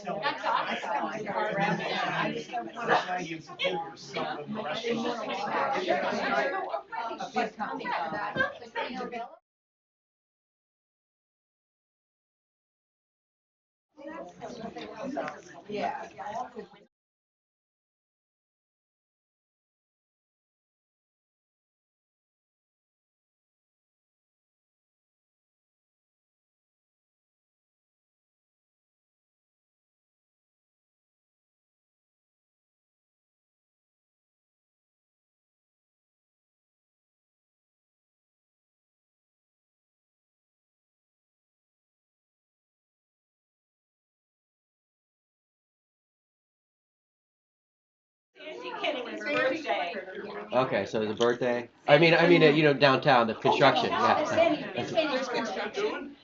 That's awesome. I just don't want to. Yeah. Okay, so it's a birthday. Downtown, the construction. Yeah, There's construction.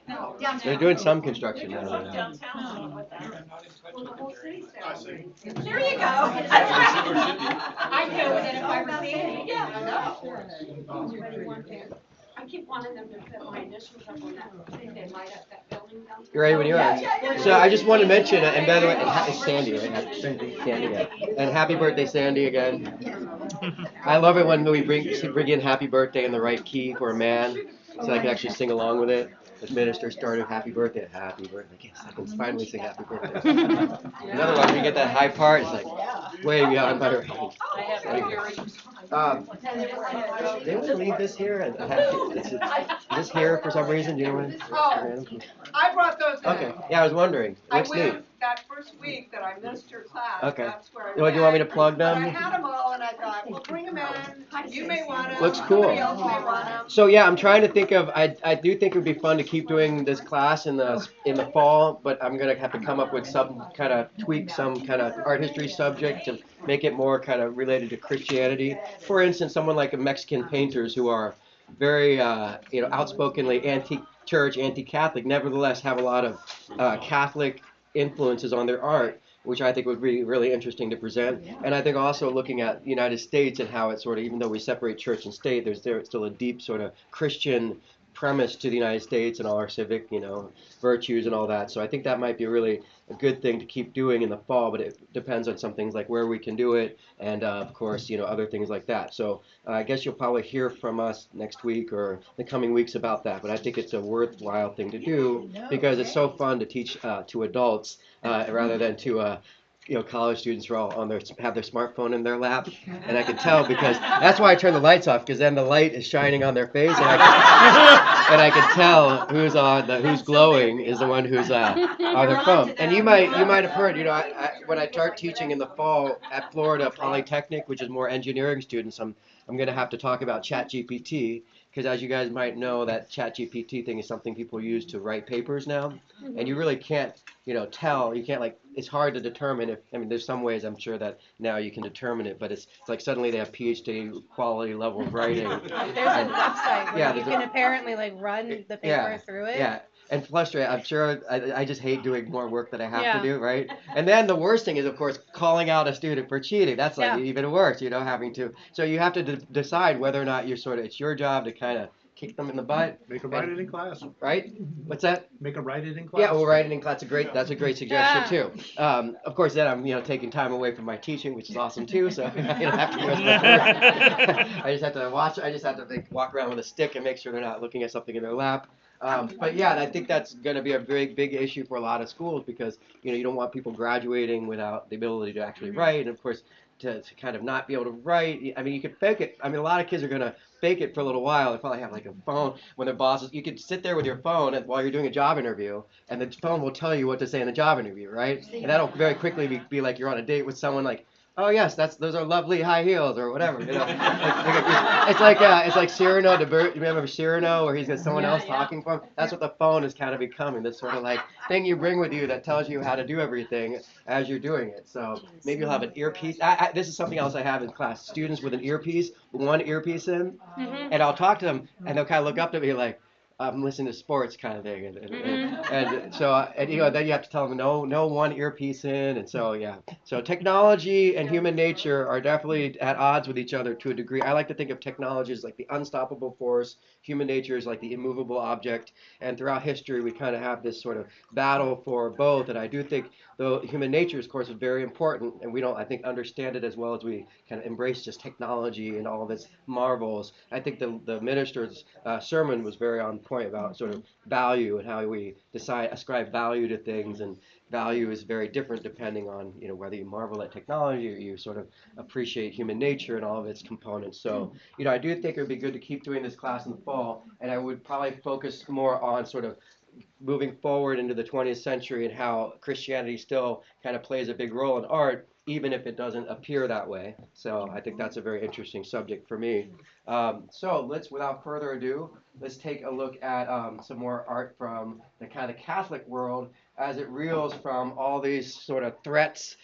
they're doing some construction now. Yeah. There you go. That's right. I know that if I were Sandy, yeah, I know. I keep wanting them to put my initials up on that thing they light up that building down. You're ready when you are. So I just want to mention, and by the way, it's Sandy, right? Sandy, yeah. And happy birthday, Sandy, again. I love it when we bring in happy birthday in the right key for a man, so I can actually sing along with it. The minister started happy birthday, happy birthday. Yes, I can finally sing happy birthday. Otherwise, we get that high part, it's like way beyond my range. Anyway. They want to leave this here? Is this here for some reason? Do you know what? Oh, I brought those in. Okay, yeah, I was wondering. I Looks neat. went that first week that I missed your class. Okay. That's where I Do you want me to went. plug But I them? had them all, and I thought, well, bring them in. You may want them. Looks cool. Somebody else may want them. So yeah, I'm trying to think of. I do think it would be fun to keep doing this class in the fall, but I'm gonna have to come up with some kind of tweak, some kind of art history subject to make it more kind of related to Christianity. For instance, someone like Mexican painters who are very outspokenly anti-church, anti-Catholic, nevertheless have a lot of Catholic influences on their art, which I think would be really interesting to present. And I think also looking at the United States and how it's sort of, even though we separate church and state, there's still a deep sort of Christian premise to the United States and all our civic, virtues and all that. So I think that might be really a good thing to keep doing in the fall, but it depends on some things like where we can do it and, of course, other things like that. So I guess you'll probably hear from us next week or the coming weeks about that. But I think it's a worthwhile thing to do because it's so fun to teach to adults rather than to college students are all have their smartphone in their lap, and I can tell because that's why I turn the lights off because then the light is shining on their face, and I can tell who's glowing is the one who's on their phone. And you might have heard, when I start teaching in the fall at Florida Polytechnic, which is more engineering students, I'm going to have to talk about ChatGPT because as you guys might know, that ChatGPT thing is something people use to write papers now, and you really can't tell. You can't it's hard to determine if, there's some ways I'm sure that now you can determine it, but it's like suddenly they have PhD quality level of writing. There's a website where you can apparently run the paper through it. Yeah. And frustrated, I'm sure I just hate doing more work that I have to do, right? And then the worst thing is, of course, calling out a student for cheating. That's even worse, having to. So you have to decide whether or not it's your job to kind of kick them in the butt. Make them write it in class. Right? What's that? Make them write it in class. Yeah, we'll write it in class. That's a great suggestion too. Of course, then I'm taking time away from my teaching, which is awesome too. So I don't have to do as much work. I just have to watch. I just have to walk around with a stick and make sure they're not looking at something in their lap. But yeah, I think that's going to be a big, big issue for a lot of schools because you don't want people graduating without the ability to actually write, and of course to kind of not be able to write. You could fake it. A lot of kids are going to fake it for a little while. They probably have a phone when their bosses. You could sit there with your phone while you're doing a job interview, and the phone will tell you what to say in the job interview, right? And that'll very quickly be like you're on a date with someone oh yes, those are lovely high heels or whatever. It's like Cyrano. Remember Cyrano, where he's got someone else talking for him? That's what the phone is kind of becoming. This sort of thing you bring with you that tells you how to do everything as you're doing it. So maybe you'll have an earpiece. This is something else I have in class. Students with an earpiece, one earpiece in, and I'll talk to them, and they'll kind of look up to me like, I'm listening to sports kind of thing, and so and then you have to tell them no one earpiece in, and so yeah. So technology and human nature are definitely at odds with each other to a degree. I like to think of technology as like the unstoppable force, human nature is like the immovable object, and throughout history we kind of have this sort of battle for both. And I do think though human nature, of course, is very important, and we don't, I think, understand it as well as we kind of embrace just technology and all of its marvels. I think the minister's sermon was very on point about sort of value and how we ascribe value to things, and value is very different depending on whether you marvel at technology or you sort of appreciate human nature and all of its components. So I do think it would be good to keep doing this class in the fall, and I would probably focus more on sort of moving forward into the 20th century and how Christianity still kind of plays a big role in art, even if it doesn't appear that way. So I think that's a very interesting subject for me. So let's, without further ado, let's take a look at some more art from the kind of Catholic world as it reels from all these sort of threats,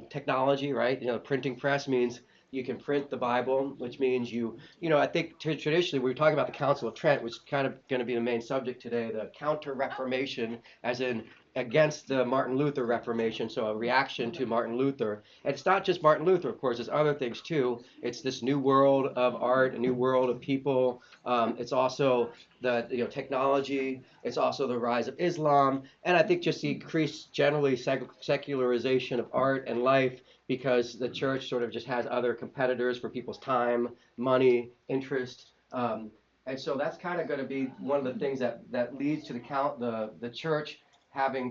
technology, right? The printing press means you can print the Bible, which means I think traditionally we were talking about the Council of Trent, which is kind of going to be the main subject today, the Counter-Reformation, as in against the Martin Luther Reformation, so a reaction to Martin Luther. And it's not just Martin Luther, of course, there's other things too. It's this new world of art, a new world of people. It's also the technology. It's also the rise of Islam, and I think just the increased generally secularization of art and life, because the church sort of just has other competitors for people's time, money, interest. And so that's kind of going to be one of the things that leads to the church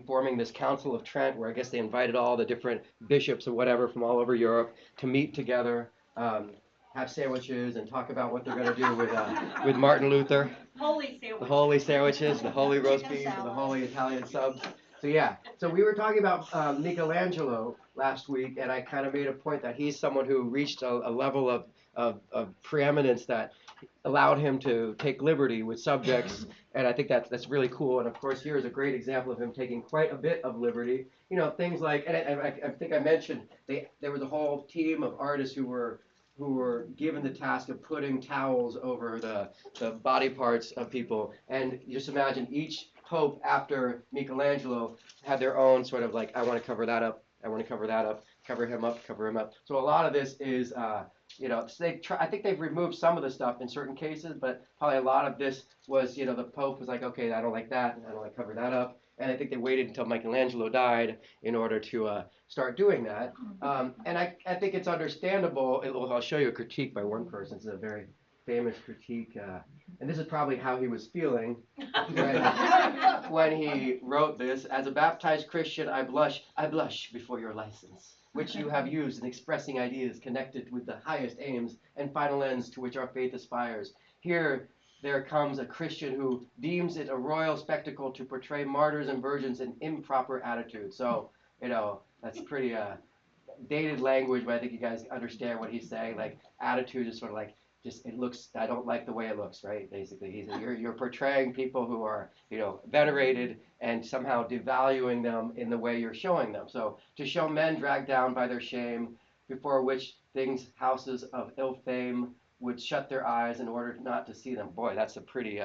forming this Council of Trent, where I guess they invited all the different bishops or whatever from all over Europe to meet together, have sandwiches, and talk about what they're going to do with Martin Luther. Holy sandwich. The holy sandwiches, the holy roast beef, and the holy Italian subs. So yeah, so we were talking about Michelangelo last week, and I kind of made a point that he's someone who reached a level of preeminence that allowed him to take liberty with subjects, and I think that's really cool. And of course, here is a great example of him taking quite a bit of liberty. Things like, and I think I mentioned there was a whole team of artists who were given the task of putting towels over the body parts of people. And just imagine each pope after Michelangelo had their own sort of like, I want to cover that up, I want to cover that up, cover him up, cover him up. So a lot of this is, I think they've removed some of the stuff in certain cases, but probably a lot of this was, the Pope was like, okay, I don't like that, I don't like cover that up. And I think they waited until Michelangelo died in order to start doing that. And I think it's understandable. I'll show you a critique by one person. It's a very famous critique. And this is probably how he was feeling when he wrote this. As a baptized Christian, I blush before your license, which you have used in expressing ideas connected with the highest aims and final ends to which our faith aspires. Here there comes a Christian who deems it a royal spectacle to portray martyrs and virgins in improper attitudes. So, that's pretty dated language, but I think you guys understand what he's saying. Like, attitude is sort of like, I don't like the way it looks, right? Basically, you're portraying people who are, venerated and somehow devaluing them in the way you're showing them. So to show men dragged down by their shame, before which things houses of ill fame would shut their eyes in order not to see them. Boy, that's a pretty,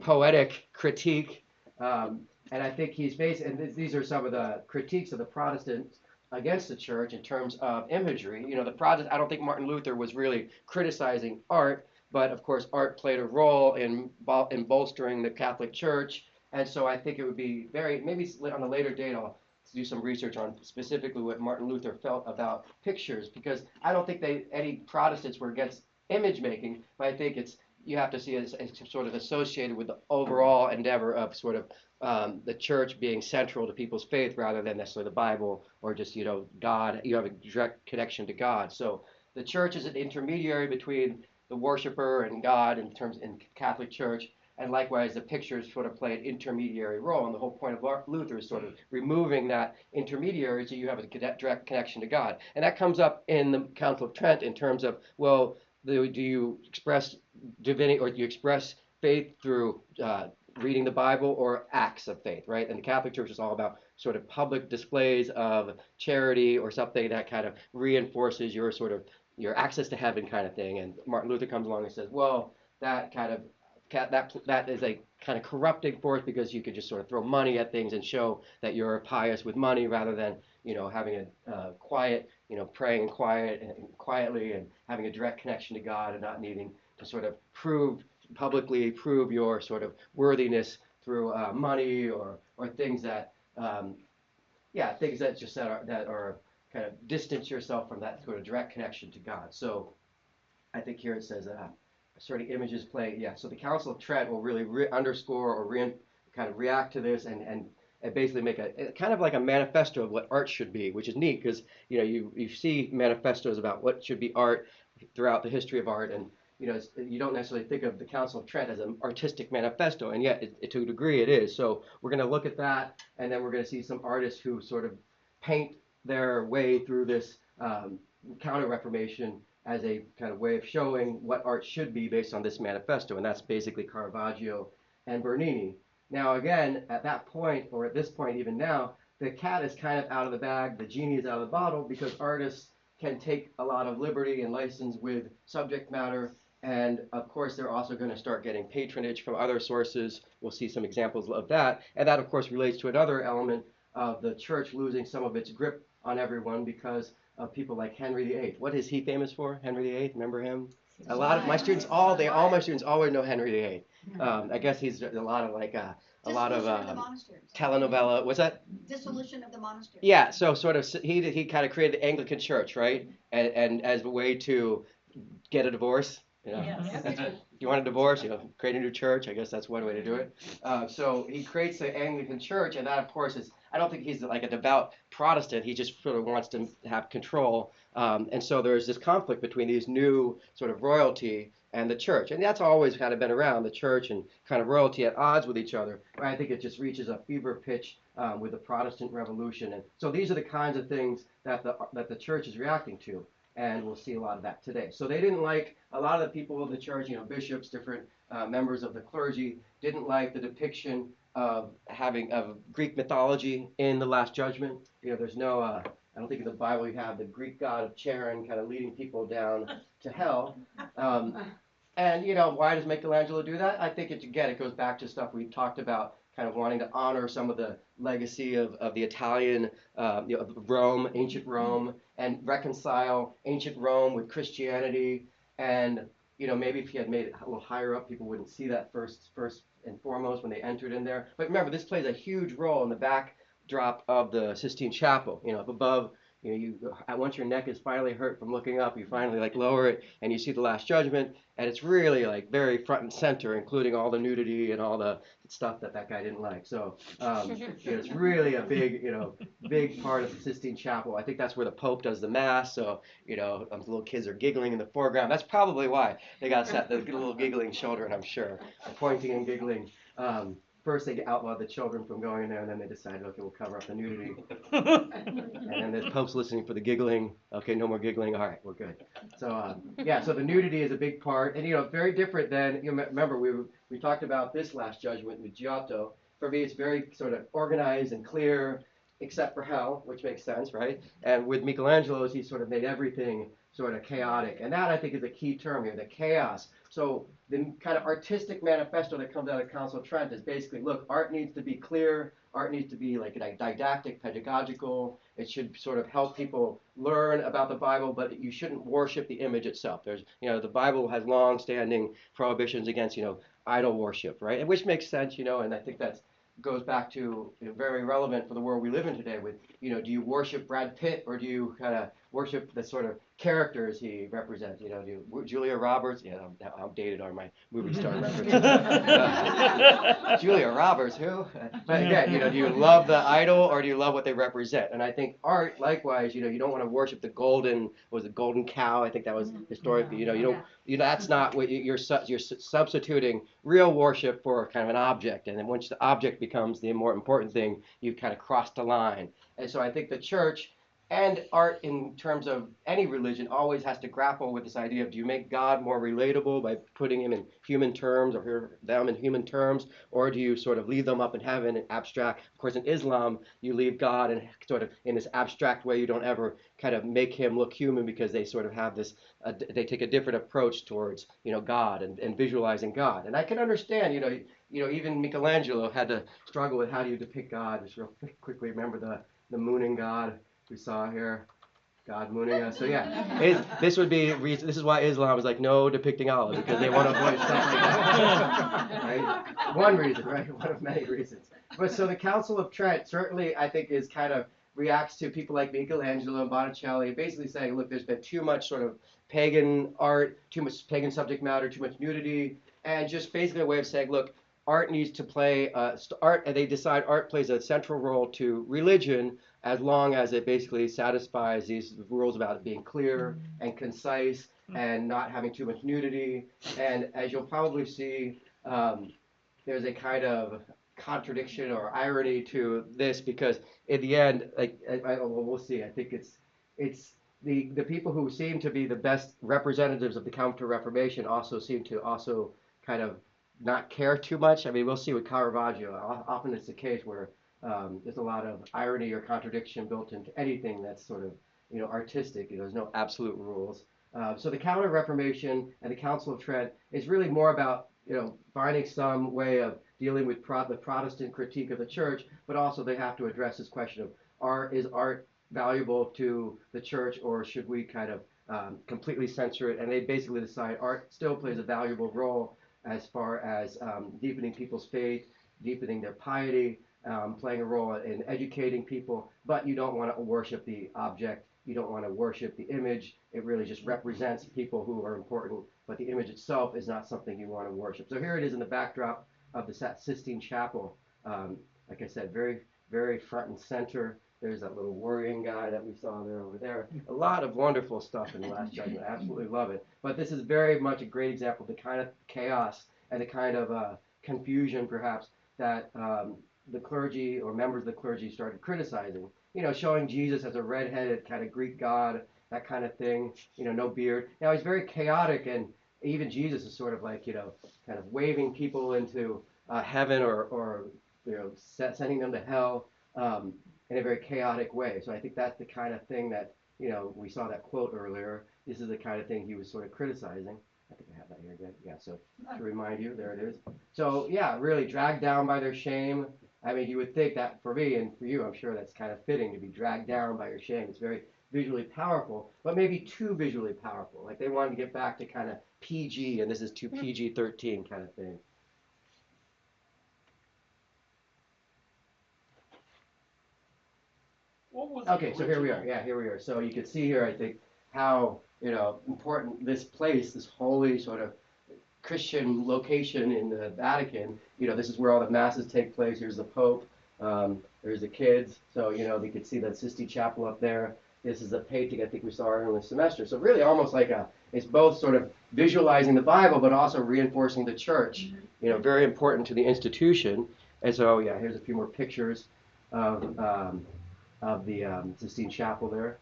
poetic critique. And I think he's and these are some of the critiques of the Protestants against the church in terms of imagery. I don't think Martin Luther was really criticizing art, but of course art played a role in bolstering the Catholic Church. And so I think it would be maybe on a later date I'll do some research on specifically what Martin Luther felt about pictures, because I don't think any Protestants were against image making, but I think you have to see it as sort of associated with the overall endeavor of sort of the church being central to people's faith rather than necessarily the Bible or just, God. You have a direct connection to God. So the church is an intermediary between the worshiper and God in Catholic Church, and likewise the pictures sort of play an intermediary role. And the whole point of Luther is sort of removing that intermediary so you have a direct connection to God. And that comes up in the Council of Trent in terms of, well, do you express divinity or do you express faith through reading the Bible or acts of faith, right? And the Catholic Church is all about sort of public displays of charity or something that kind of reinforces your access to heaven kind of thing. And Martin Luther comes along and says, well, that kind of that is a kind of corrupting force because you could just sort of throw money at things and show that you're pious with money rather than having a quiet, praying quietly and having a direct connection to God and not needing to sort of publicly prove your sort of worthiness through money or things that things that are kind of distance yourself from that sort of direct connection to God. So I think here it says sort of images play. Yeah. So the Council of Trent will really underscore or kind of react to this and basically make a kind of like a manifesto of what art should be, which is neat because you see manifestos about what should be art throughout the history of art, and you don't necessarily think of the Council of Trent as an artistic manifesto, and yet to a degree it is. So we're going to look at that, and then we're going to see some artists who sort of paint their way through this Counter-Reformation as a kind of way of showing what art should be based on this manifesto, and that's basically Caravaggio and Bernini. Now again, at that point, or at this point even now, the cat is kind of out of the bag, the genie is out of the bottle, because artists can take a lot of liberty and license with subject matter, and of course they're also going to start getting patronage from other sources. We'll see some examples of that, and that of course relates to another element of the church losing some of its grip on everyone because of people like Henry VIII. What is he famous for? Henry VIII, remember him? A lot of my students, all my students always know Henry VIII. I guess he's a lot of telenovela. What's that? Dissolution of the monastery. Yeah, so sort of he kind of created the Anglican Church, right? And as a way to get a divorce. If you want a divorce, create a new church. I guess that's one way to do it. So he creates the Anglican Church, and that, of course, I don't think he's like a devout Protestant. He just sort of wants to have control. And so there's this conflict between these new sort of royalty and the church. And that's always kind of been around, the church and kind of royalty at odds with each other. But I think it just reaches a fever pitch with the Protestant Revolution. And so these are the kinds of things that the church is reacting to. And we'll see a lot of that today. So they didn't like, a lot of the people of the church, bishops, different members of the clergy, didn't like the depiction of Greek mythology in the Last Judgment. There's no, I don't think in the Bible you have the Greek god of Charon kind of leading people down to hell. And why does Michelangelo do that? I think it goes back to stuff we talked about, kind of wanting to honor some of the legacy of the Italian, Rome, ancient Rome, and reconcile ancient Rome with Christianity. And maybe if he had made it a little higher up, people wouldn't see that first and foremost when they entered in there. But remember, this plays a huge role in the backdrop of the Sistine Chapel. Up above, once your neck is finally hurt from looking up, you finally lower it and you see the Last Judgment, and it's really very front and center, including all the nudity and all the stuff that guy didn't like. So it's really a big part of the Sistine Chapel. I think that's where the Pope does the Mass. So the little kids are giggling in the foreground. That's probably why they got set the little giggling children, I'm sure, pointing and giggling. First they outlawed the children from going in there, and then they decided, okay, we'll cover up the nudity. And then the Pope's listening for the giggling. Okay, no more giggling. All right, we're good. So so the nudity is a big part, and very different than remember we talked about this Last Judgment with Giotto. For me, it's very sort of organized and clear, except for hell, which makes sense, right? And with Michelangelo's, he sort of made everything sort of chaotic, and that I think is a key term here, the chaos. So the kind of artistic manifesto that comes out of Council of Trent is basically, look, art needs to be clear, art needs to be didactic, pedagogical. It should sort of help people learn about the Bible, but you shouldn't worship the image itself. There's, the Bible has long-standing prohibitions against, idol worship, right? Which makes sense, and I think that goes back to very relevant for the world we live in today with, do you worship Brad Pitt or do you kind of worship the sort of characters he represents? Julia Roberts, I'm outdated on my movie star references. Julia Roberts, who? But again, do you love the idol or do you love what they represent? And I think art, likewise, you don't want to worship the golden cow. I think that was historically, that's not what you're substituting real worship for kind of an object. And then once the object becomes the more important thing, you've kind of crossed the line. And so I think the church And art, in terms of any religion, always has to grapple with this idea of, do you make God more relatable by putting him in human terms, or them in human terms, or do you sort of leave them up in heaven and abstract? Of course, in Islam, you leave God in sort of in this abstract way. You don't ever kind of make him look human, because they sort of have this, they take a different approach towards, God and visualizing God. And I can understand, even Michelangelo had to struggle with, how do you depict God? Just real quickly, remember the mooning God we saw here, God mooning us. So yeah, this would be reason. This is why Islam is like, no depicting Allah, because they want to avoid stuff like that. Right? One reason, right? One of many reasons. But so the Council of Trent certainly, I think, is kind of reacts to people like Michelangelo and Botticelli, basically saying, look, there's been too much sort of pagan art, too much pagan subject matter, too much nudity, and just basically a way of saying, look, art needs to play art, and they decide art plays a central role to religion, as long as it basically satisfies these rules about it being clear and concise and not having too much nudity. And as you'll probably see, there's a kind of contradiction or irony to this, because in the end, we'll see. I think it's the people who seem to be the best representatives of the Counter-Reformation also seem to also kind of not care too much. I mean, we'll see with Caravaggio. Often it's the case where there's a lot of irony or contradiction built into anything that's sort of, artistic. There's no absolute rules. So the Counter-Reformation and the Council of Trent is really more about, finding some way of dealing with the Protestant critique of the church, but also they have to address this question of, is art valuable to the church, or should we kind of completely censor it? And they basically decide art still plays a valuable role as far as deepening people's faith, deepening their piety, playing a role in educating people, but you don't want to worship the object, you don't want to worship the image. It really just represents people who are important, but the image itself is not something you want to worship. So here it is in the backdrop of the Sistine Chapel. Like I said, very, very front and center. There's that little worrying guy that we saw there over there. A lot of wonderful stuff in the Last Judgment. I absolutely love it. But this is very much a great example of the kind of chaos and the kind of confusion, perhaps, that the clergy or members of the clergy started criticizing. Showing Jesus as a red-headed kind of Greek god, that kind of thing. No beard. Now he's very chaotic, and even Jesus is sort of like, kind of waving people into heaven or sending them to hell. In a very chaotic way. So I think that's the kind of thing that, we saw that quote earlier. This is the kind of thing he was sort of criticizing. I think I have that here again. Yeah, so to remind you, there it is. So yeah, really dragged down by their shame. I mean, you would think that for me and for you, I'm sure that's kind of fitting to be dragged down by your shame. It's very visually powerful, but maybe too visually powerful. Like they wanted to get back to kind of PG, and this is too PG-13 kind of thing. Okay, so here we are. Yeah, here we are. So you can see here, I think, how important this place, this holy sort of Christian location in the Vatican. This is where all the masses take place. Here's the Pope. There's the kids. So you could see the Sistine Chapel up there. This is a painting I think we saw earlier in the semester. So really, almost like it's both sort of visualizing the Bible, but also reinforcing the church. Very important to the institution. And so yeah, here's a few more pictures of the Sistine Chapel there.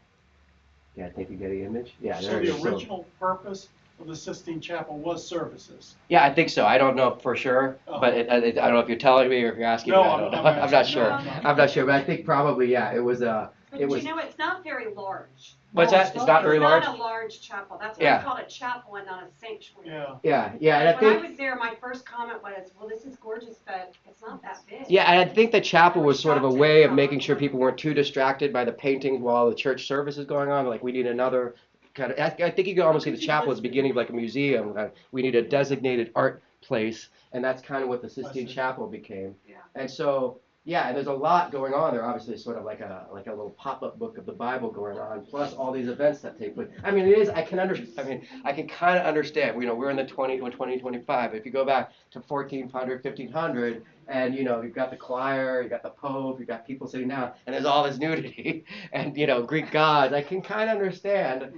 Yeah, I think you get the image. Yeah, so the original purpose of the Sistine Chapel was services. Yeah, I think so. I don't know for sure, but I don't know if you're telling me or if you're asking me. I don't know. I'm not sure. I'm not sure, but I think probably it was But it's not very large. What's that? It's not very large? It's not a large chapel. That's why it's called a chapel and not a sanctuary. Yeah. And I when I was there, my first comment was, well, this is gorgeous, but it's not that big. Yeah, and I think the chapel was sort of a way of making sure people weren't too distracted by the paintings while the church service is going on. Like, we need another kind of, I think you can almost see the chapel as the beginning of like a museum. We need a designated art place, and that's kind of what the Sistine Chapel became. Yeah. And so, yeah, there's a lot going on there. Obviously, it's sort of like a little pop-up book of the Bible going on, plus all these events that take place. I mean, it is. I can kind of understand. We're in the 2025. If you go back to 1400, 1500, and you've got the choir, you've got the Pope, you've got people sitting down, and there's all this nudity and Greek gods. I can kind of understand.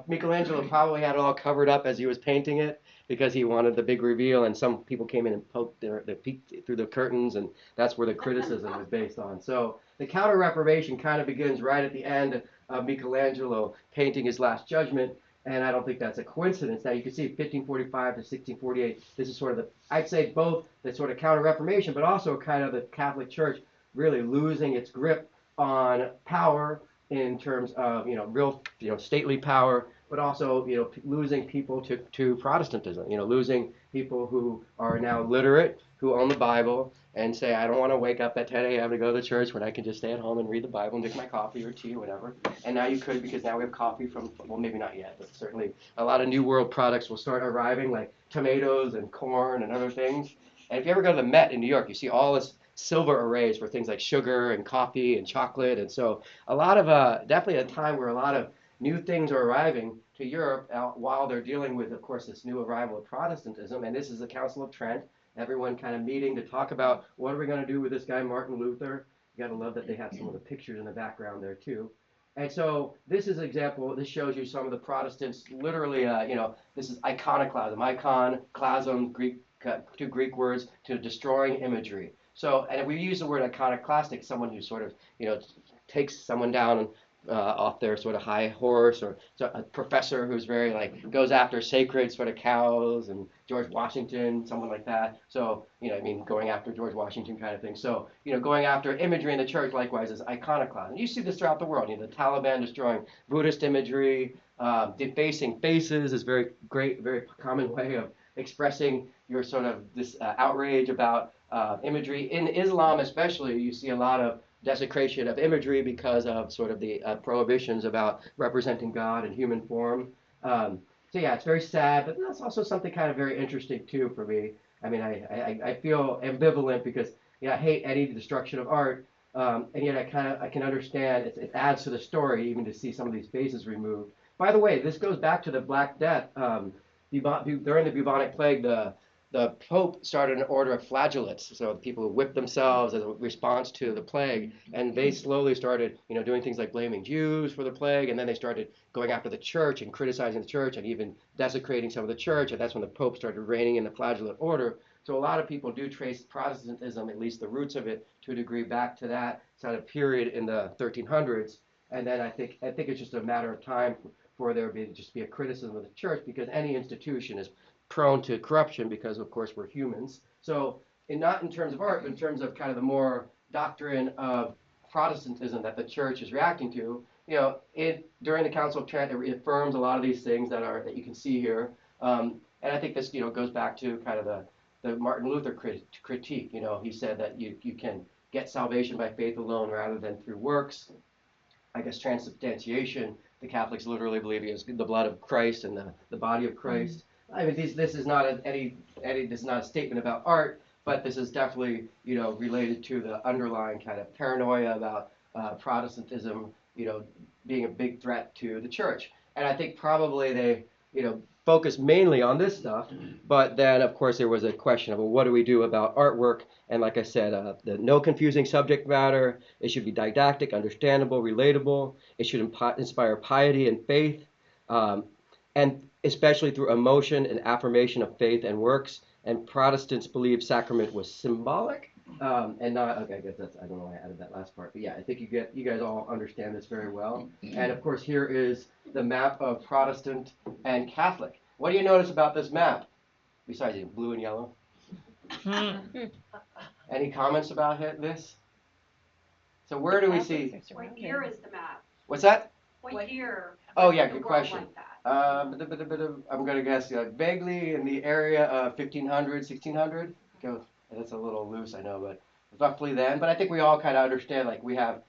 Michelangelo probably had it all covered up as he was painting it, because he wanted the big reveal, and some people came in and peeked through the curtains, and that's where the criticism was based on. So the Counter-Reformation kind of begins right at the end Michelangelo painting his Last Judgment. And I don't think that's a coincidence. Now you can see 1545 to 1648. This is sort of I'd say both the sort of Counter-Reformation, but also kind of the Catholic Church really losing its grip on power in terms of real stately power, but also losing people to Protestantism. Losing people who are now literate, who own the Bible, and say, I don't want to wake up at 10 a.m. to go to the church when I can just stay at home and read the Bible and drink my coffee or tea or whatever. And now you could, because now we have coffee from, well, maybe not yet, but certainly a lot of New World products will start arriving, like tomatoes and corn and other things. And if you ever go to the Met in New York, you see all this silver arrays for things like sugar and coffee and chocolate. And so a lot of, definitely a time where a lot of new things are arriving to Europe while they're dealing with, of course, this new arrival of Protestantism. And this is the Council of Trent. Everyone kind of meeting to talk about what are we going to do with this guy Martin Luther. You got to love that they have some of the pictures in the background there too. And so this is an example. This shows you some of the Protestants. Literally, this is iconoclasm. Iconoclasm, Greek, two Greek words to destroying imagery. So, and we use the word iconoclastic, someone who sort of takes someone down off their sort of high horse, or a professor who's very goes after sacred sort of cows, and George Washington, someone like that. So going after George Washington kind of thing. So going after imagery in the church likewise is iconoclasm. You see this throughout the world. The Taliban destroying Buddhist imagery, defacing faces is very common way of expressing your sort of this outrage about imagery. In Islam especially, you see a lot of desecration of imagery because of sort of the prohibitions about representing God in human form. So yeah, it's very sad, but that's also something kind of very interesting too for me. I mean, I feel ambivalent because I hate any destruction of art, and yet I can understand it adds to the story even to see some of these faces removed. By the way, this goes back to the Black Death. During the bubonic plague, the Pope started an order of flagellants, so people who whipped themselves as a response to the plague, and they slowly started, doing things like blaming Jews for the plague, and then they started going after the church and criticizing the church and even desecrating some of the church, and that's when the Pope started reigning in the flagellant order. So a lot of people do trace Protestantism, at least the roots of it, to a degree back to that sort of period in the 1300s, and then I think it's just a matter of time for there to just be a criticism of the church, because any institution is prone to corruption because, of course, we're humans. So not in terms of art, but in terms of kind of the more doctrine of Protestantism that the church is reacting to, during the Council of Trent, it affirms a lot of these things that you can see here. And I think this, goes back to kind of the Martin Luther critique. He said that you can get salvation by faith alone rather than through works. I guess transubstantiation, the Catholics literally believe is the blood of Christ and the body of Christ. I mean, this is not this is not a statement about art, but this is definitely, related to the underlying kind of paranoia about Protestantism, being a big threat to the church. And I think probably they, focused mainly on this stuff, but then, of course, there was a question of, well, what do we do about artwork? And like I said, the no confusing subject matter. It should be didactic, understandable, relatable. It should inspire piety and faith. And especially through emotion and affirmation of faith and works. And Protestants believe sacrament was symbolic and not, okay, I guess I don't know why I added that last part, but yeah, I think you guys all understand this very well. And of course, here is the map of Protestant and Catholic. What do you notice about this map, besides blue and yellow? Any comments about this? So where do we see? What year is the map? What's that? What year? Oh yeah, was the good world question. like that? I'm going to guess vaguely in the area of 1500, 1600. That's a little loose, I know, but roughly then. But I think we all kind of understand, we have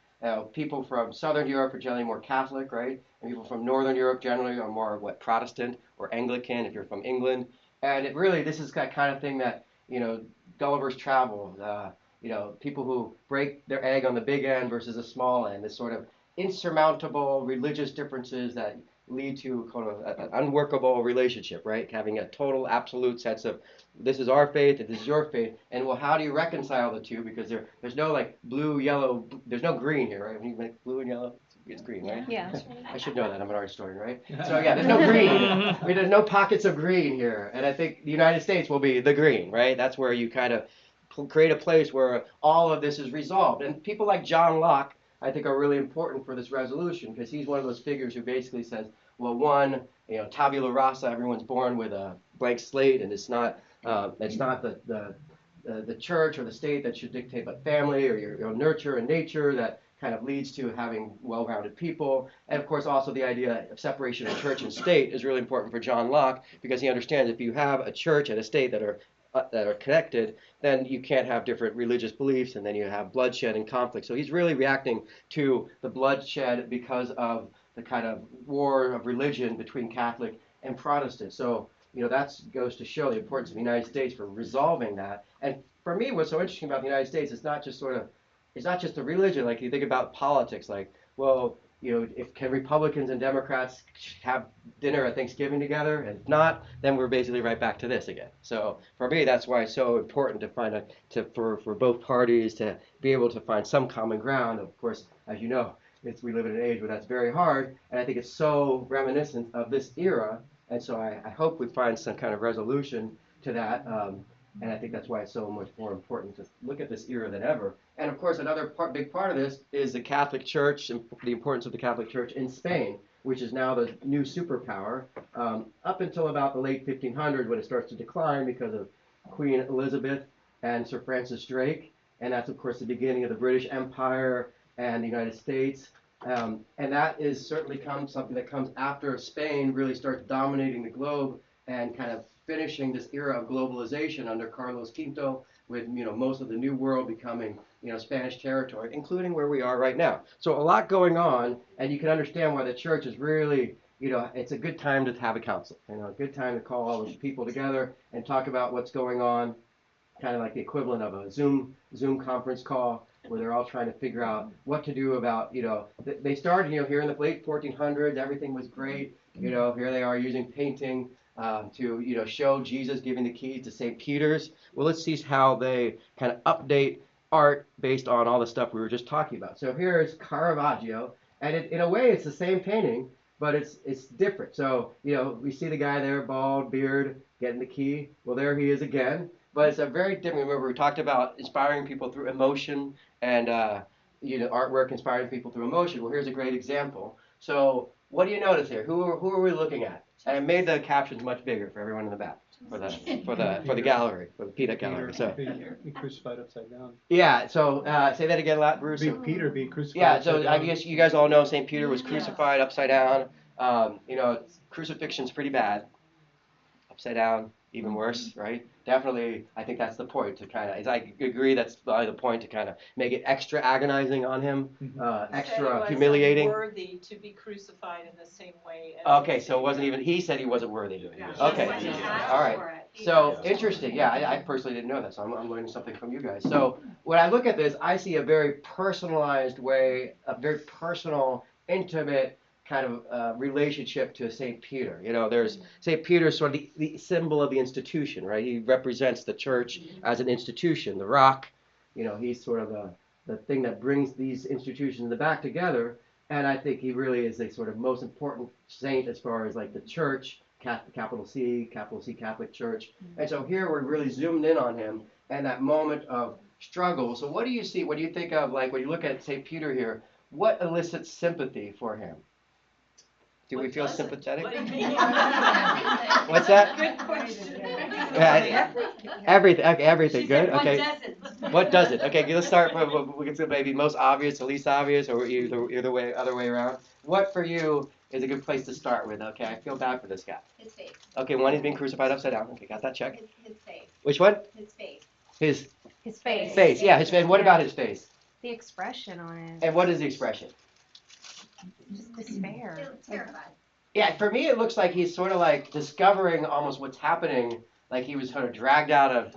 people from Southern Europe are generally more Catholic, right? And people from Northern Europe generally are more, Protestant or Anglican if you're from England. And this is that kind of thing that, Gulliver's Travels, people who break their egg on the big end versus the small end, this sort of insurmountable religious differences that lead to kind of an unworkable relationship, right? Having a total absolute sense of this is our faith and this is your faith, and well, how do you reconcile the two? Because there's no blue, yellow, there's no green here, right? When you make blue and yellow, it's green, right? Yeah. I should know that. I'm an art historian, right? So yeah, there's no green. I mean, there's no pockets of green here, and I think the United States will be the green, right? That's where you kind of create a place where all of this is resolved. And people like John Locke, I think are really important for this resolution, because he's one of those figures who basically says, well, one, tabula rasa, everyone's born with a blank slate, and it's not the church or the state that should dictate, but family or your nurture and nature that kind of leads to having well-rounded people. And of course, also the idea of separation of church and state is really important for John Locke, because he understands if you have a church and a state that are connected, then you can't have different religious beliefs, and then you have bloodshed and conflict. So he's really reacting to the bloodshed because of the kind of war of religion between Catholic and Protestant. So that goes to show the importance of the United States for resolving that. And for me, what's so interesting about the United States is it's not just a religion. Like you think about politics, like, well, if can Republicans and Democrats have dinner at Thanksgiving together? And if not, then we're basically right back to this again. So for me, that's why it's so important to find for both parties to be able to find some common ground. Of course, as you know, we live in an age where that's very hard, and I think it's so reminiscent of this era. And so I hope we find some kind of resolution to that. And I think that's why it's so much more important to look at this era than ever. And of course, another big part of this is the Catholic Church and the importance of the Catholic Church in Spain, which is now the new superpower, up until about the late 1500s when it starts to decline because of Queen Elizabeth and Sir Francis Drake. And that's, of course, the beginning of the British Empire and the United States. And that is certainly something that comes after Spain really starts dominating the globe and kind of finishing this era of globalization under Carlos V, with most of the New World becoming Spanish territory, including where we are right now. So a lot going on, and you can understand why the church is really, it's a good time to have a council, a good time to call all those people together and talk about what's going on, kind of like the equivalent of a Zoom conference call, where they're all trying to figure out what to do about, they started, here in the late 1400s, everything was great, here they are using painting to, show Jesus giving the keys to St. Peter's. Well, let's see how they kind of update art based on all the stuff we were just talking about. So here's Caravaggio, and in a way it's the same painting, but it's different. So, we see the guy there, bald, beard, getting the key. Well, there he is again. But it's a very different. Remember, we talked about inspiring people through emotion and artwork inspiring people through emotion. Well, here's a great example. So, what do you notice here? Who are we looking at? And I made the captions much bigger for everyone in the back, for the gallery, for the Peter gallery. So Be crucified upside down. yeah. So say that again, Bruce. Peter be crucified. Yeah. Upside So down. I guess you guys all know St. Peter was crucified upside down. Crucifixion's pretty bad. Upside down, even worse, right? Definitely, I think that's the point to kind of, I agree that's probably the point to kind of make it extra agonizing on him, extra humiliating. Worthy to be crucified in the same way. As Okay, so it wasn't even, he said he wasn't worthy. Yeah. Okay, He asked all right. for it. He So asked. interesting, yeah, I personally didn't know that, so I'm learning something from you guys. So when I look at this, I see a very personalized way, a very personal, intimate kind of relationship to St. Peter. There's St. Peter's sort of the symbol of the institution, right? He represents the church as an institution, the rock. He's sort of the thing that brings these institutions back together. And I think he really is a sort of most important saint as far as like the church, capital C, Catholic Church. And so here we're really zoomed in on him and that moment of struggle. So what do you see, what do you think of, like when you look at St. Peter here, what elicits sympathy for him? Do we feel sympathetic? What's that? Good question. Yeah, everything. Okay, everything. She Good. said, Okay. what does it? What does it? Okay, let's start from we can say maybe most obvious to least obvious, or either way, other way around. What for you is a good place to start with? Okay, I feel bad for this guy. His face. Okay, one, he's being crucified upside down. Okay, got that check. His face. Which one? His face. His His face. face. Yeah, his face. What about his face? The expression on it. And what is the expression? Just despair. Terrified. Yeah, for me it looks like he's sort of like discovering almost what's happening, like he was sort of dragged out of,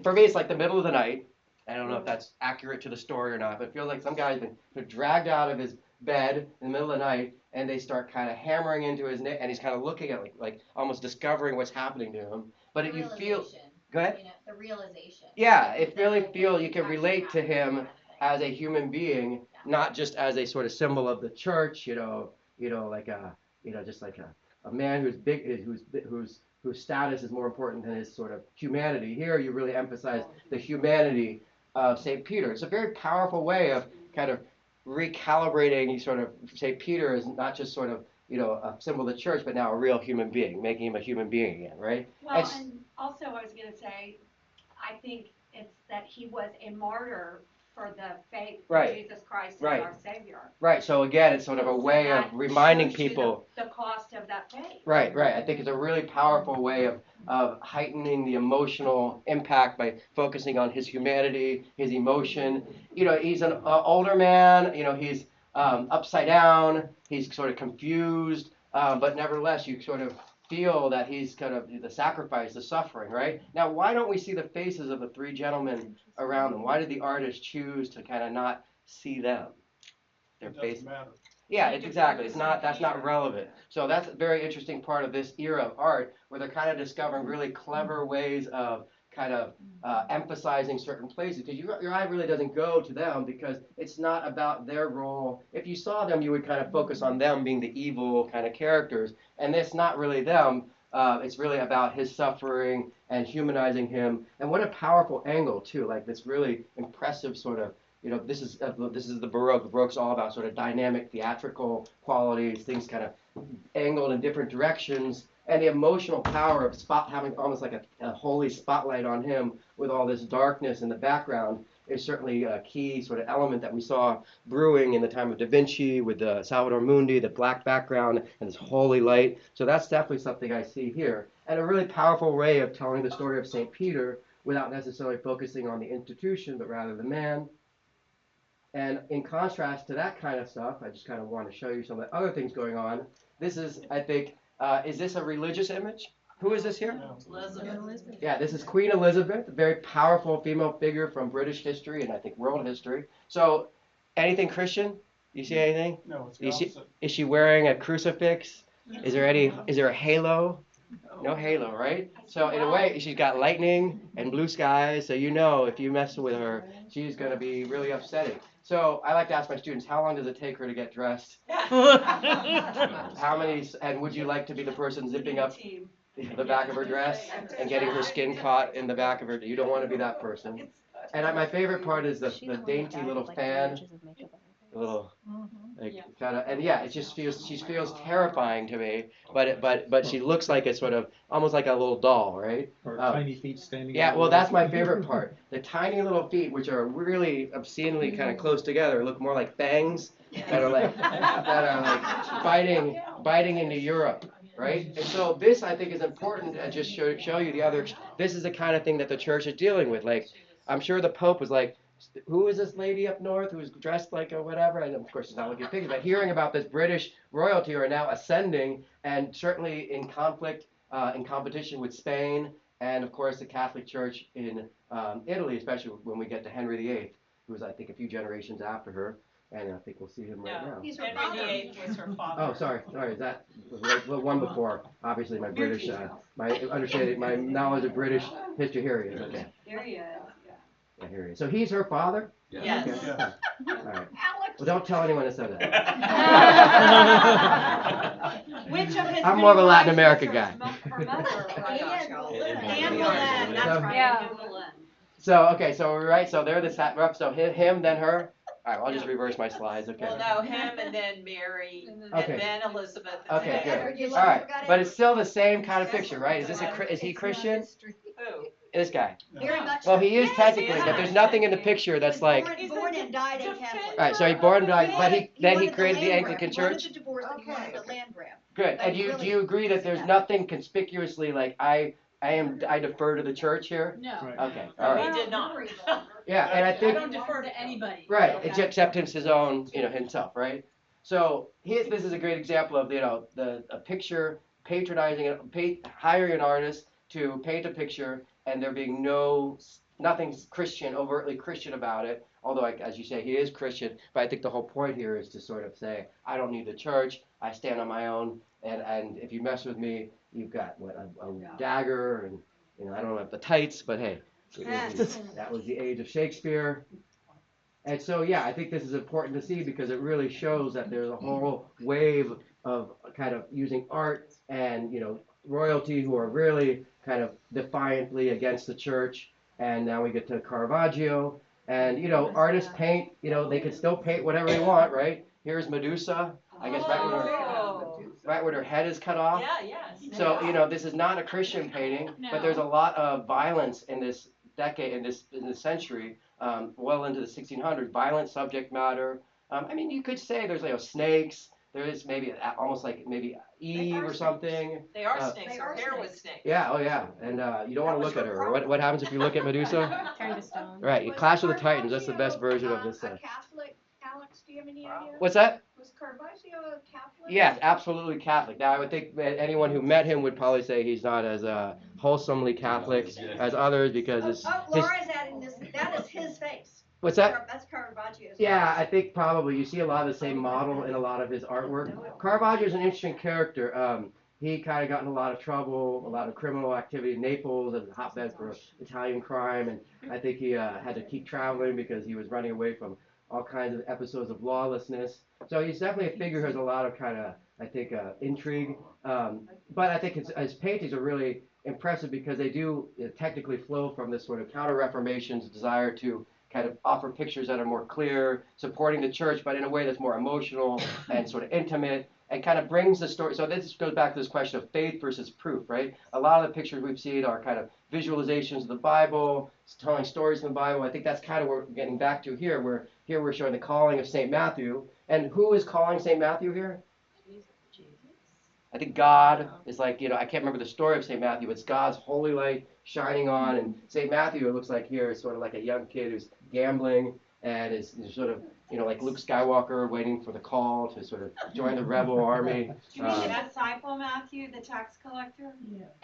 for me it's like the middle of the night. I don't know if that's accurate to the story or not, but it feels like some guy's been sort of dragged out of his bed in the middle of the night, and they start kind of hammering into his neck, and he's kind of looking at like almost discovering what's happening to him. But if you feel, go ahead. The realization. Yeah, it really feel you can relate to him as a human being, not just as a sort of symbol of the church, like just like a man who's big, whose status is more important than his sort of humanity. Here you really emphasize the humanity of St. Peter. It's a very powerful way of kind of recalibrating. You sort of say Peter is not just sort of a symbol of the church, but now a real human being, making him a human being again, right? Well, and also I was going to say, I think it's that he was a martyr for the faith of Jesus Christ as our Savior. Right. So again, it's sort of a way of reminding people the cost of that faith. Right. I think it's a really powerful way of heightening the emotional impact by focusing on his humanity, his emotion. He's an older man. He's upside down. He's sort of confused, but nevertheless, you sort of feel that he's kind of the sacrifice, the suffering, right? Now, why don't we see the faces of the three gentlemen around them? Why did the artist choose to kind of not see them? Their face. Doesn't matter. Yeah, exactly. That's not relevant. So that's a very interesting part of this era of art where they're kind of discovering really clever ways of kind of emphasizing certain places, because your eye really doesn't go to them because it's not about their role. If you saw them, you would kind of focus on them being the evil kind of characters, and it's not really them. It's really about his suffering and humanizing him. And what a powerful angle too, like this really impressive sort of, this is the Baroque. The Baroque's all about sort of dynamic theatrical qualities, things kind of angled in different directions, and the emotional power of having almost like a holy spotlight on him with all this darkness in the background is certainly a key sort of element that we saw brewing in the time of Da Vinci with the Salvator Mundi, the black background, and this holy light. So that's definitely something I see here. And a really powerful way of telling the story of St. Peter without necessarily focusing on the institution, but rather the man. And in contrast to that kind of stuff, I just kind of want to show you some of the other things going on. This is, I think, is this a religious image? Who is this here? Elizabeth. Yeah, this is Queen Elizabeth, a very powerful female figure from British history and I think world history. So, anything Christian? You see anything? No, it's the Is she, opposite. is she wearing a crucifix? Is there a halo? No halo, right? So in a way, she's got lightning and blue skies, so if you mess with her, she's going to be really upsetting. So I like to ask my students, how long does it take her to get dressed? How many, and would you like to be the person zipping up the back of her dress and getting her skin caught in the back of her? You don't want to be that person. And my favorite part is the dainty little fan, the little, kind of, and yeah, it just she feels terrifying to me, but she looks like it's sort of almost like a little doll, right? Or tiny feet standing. Yeah, well, that's my favorite part. The tiny little feet, which are really obscenely kind of close together, look more like fangs that are like biting into Europe, right? And so this, I think, is important to just show you the other. This is the kind of thing that the church is dealing with. Like, I'm sure the Pope was like, who is this lady up north who's dressed like a whatever? And of course, she's not looking at pictures, but hearing about this British royalty who are now ascending and certainly in conflict, in competition with Spain, and of course the Catholic Church in Italy, especially when we get to Henry VIII, who was, I think, a few generations after her. And I think we'll see him right now. He's her Henry father. VIII was her father. Oh, sorry. Is that the one before? Obviously, my British, my understanding, my knowledge of British history. Here he is. Okay. There he is. Yeah, here he is. So he's her father? Yes. Okay. Yeah. All right. Well, don't tell anyone I said that. Which of his I'm more of a Latin wives American was guy. Her mother. Anne Boleyn, that's right. Yeah. So, okay, so they're the so him, then her. All right, well, I'll just reverse my slides. Okay. Well, no, him and then Mary, Okay. and then Elizabeth. And Okay, then good. All right, but it's still the same kind of picture, right? Is he Christian? Who? This guy. Very much. Well, he is Yes, technically, he is. but there's nothing in the picture that's like. Born and died a All Catholic. right, so he born and died, but he wanted created the land Anglican grab. He wanted Church. the divorce, and he wanted the land grab. Good. Like, And do really you agree that there's yeah. nothing conspicuously like I defer to the church here? No. Right. Okay. All He right. did not. Yeah, and I I think don't defer to anybody. right, except his own, himself, right? So this is a great example of a picture patronizing, hiring an artist to paint a picture, and there being nothing Christian, overtly Christian about it. Although, as you say, he is Christian, but I think the whole point here is to sort of say, I don't need the church. I stand on my own, and if you mess with me, you've got a dagger, and I don't have the tights, but hey, that was the age of Shakespeare. And so, yeah, I think this is important to see because it really shows that there's a whole wave of kind of using art and, royalty who are really kind of defiantly against the church. And now we get to Caravaggio. And, artists paint, they can still paint whatever they want, right? Here's Medusa, I guess right when her head is cut off. Yeah, yes. So, this is not a Christian painting, but there's a lot of violence in this decade, in this century, well into the 1600s, violent subject matter. You could say there's, snakes. There is maybe almost like maybe Eve or something. They are snakes, her hair was snakes. Yeah, oh yeah, and you don't want to look at her. What happens if you look at Medusa? Turn to stone. Right, you Clash of the Titans. That's the best version of this. A Catholic, Alex, do you have any idea? What's that? Was Caravaggio a Catholic? Yes, absolutely Catholic. Now, I would think that anyone who met him would probably say he's not as wholesomely Catholic as others because his. Laura's adding this, that is his face. What's that? That's Caravaggio's. Yeah, I think probably you see a lot of the same model in a lot of his artwork. Caravaggio's an interesting character. He kind of got in a lot of trouble, a lot of criminal activity in Naples as a hotbed for Italian crime, and I think he had to keep traveling because he was running away from all kinds of episodes of lawlessness. So he's definitely a figure who has a lot of kind of, I think, intrigue. But I think his paintings are really impressive because they do technically flow from this sort of Counter-Reformation's desire to kind of offer pictures that are more clear, supporting the church, but in a way that's more emotional and sort of intimate, and kind of brings the story. So this goes back to this question of faith versus proof, right? A lot of the pictures we've seen are kind of visualizations of the Bible, telling stories from the Bible. I think that's kind of what we're getting back to here, where here we're showing the calling of St. Matthew. And who is calling St. Matthew here? I think God is like, I can't remember the story of St. Matthew, but it's God's holy light shining on. And St. Matthew, it looks like here, is sort of like a young kid who's gambling and is sort of, like Luke Skywalker waiting for the call to sort of join the rebel army. Do you mean the disciple Matthew, the tax collector?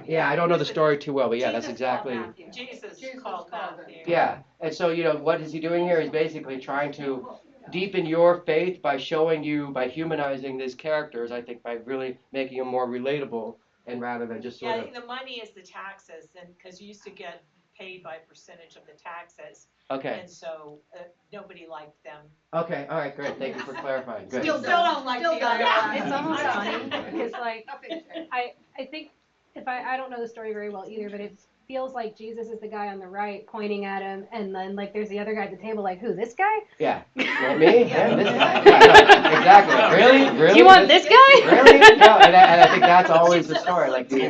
Yeah, I don't know the story too well, but yeah, that's Jesus exactly. called Matthew. Jesus called Matthew. Yeah, and so, what is he doing here? He's basically trying to deepen your faith by showing you, by humanizing these characters, I think by really making them more relatable and rather than just sort Yeah, of. the money is the taxes, and because you used to get paid by percentage of the taxes, Okay, and so nobody liked them. okay, all right, great, thank you for clarifying, good. Still don't like Still the don't. other It's one. almost I funny don't. because like I think if I don't know the story very well either, but it feels like Jesus is the guy on the right pointing at him, and then like there's the other guy at the table like, who, this guy? Yeah, well, me? Yeah, this guy. Yeah, no, exactly, really? You want this guy? Really? No, and I think that's always the story, like the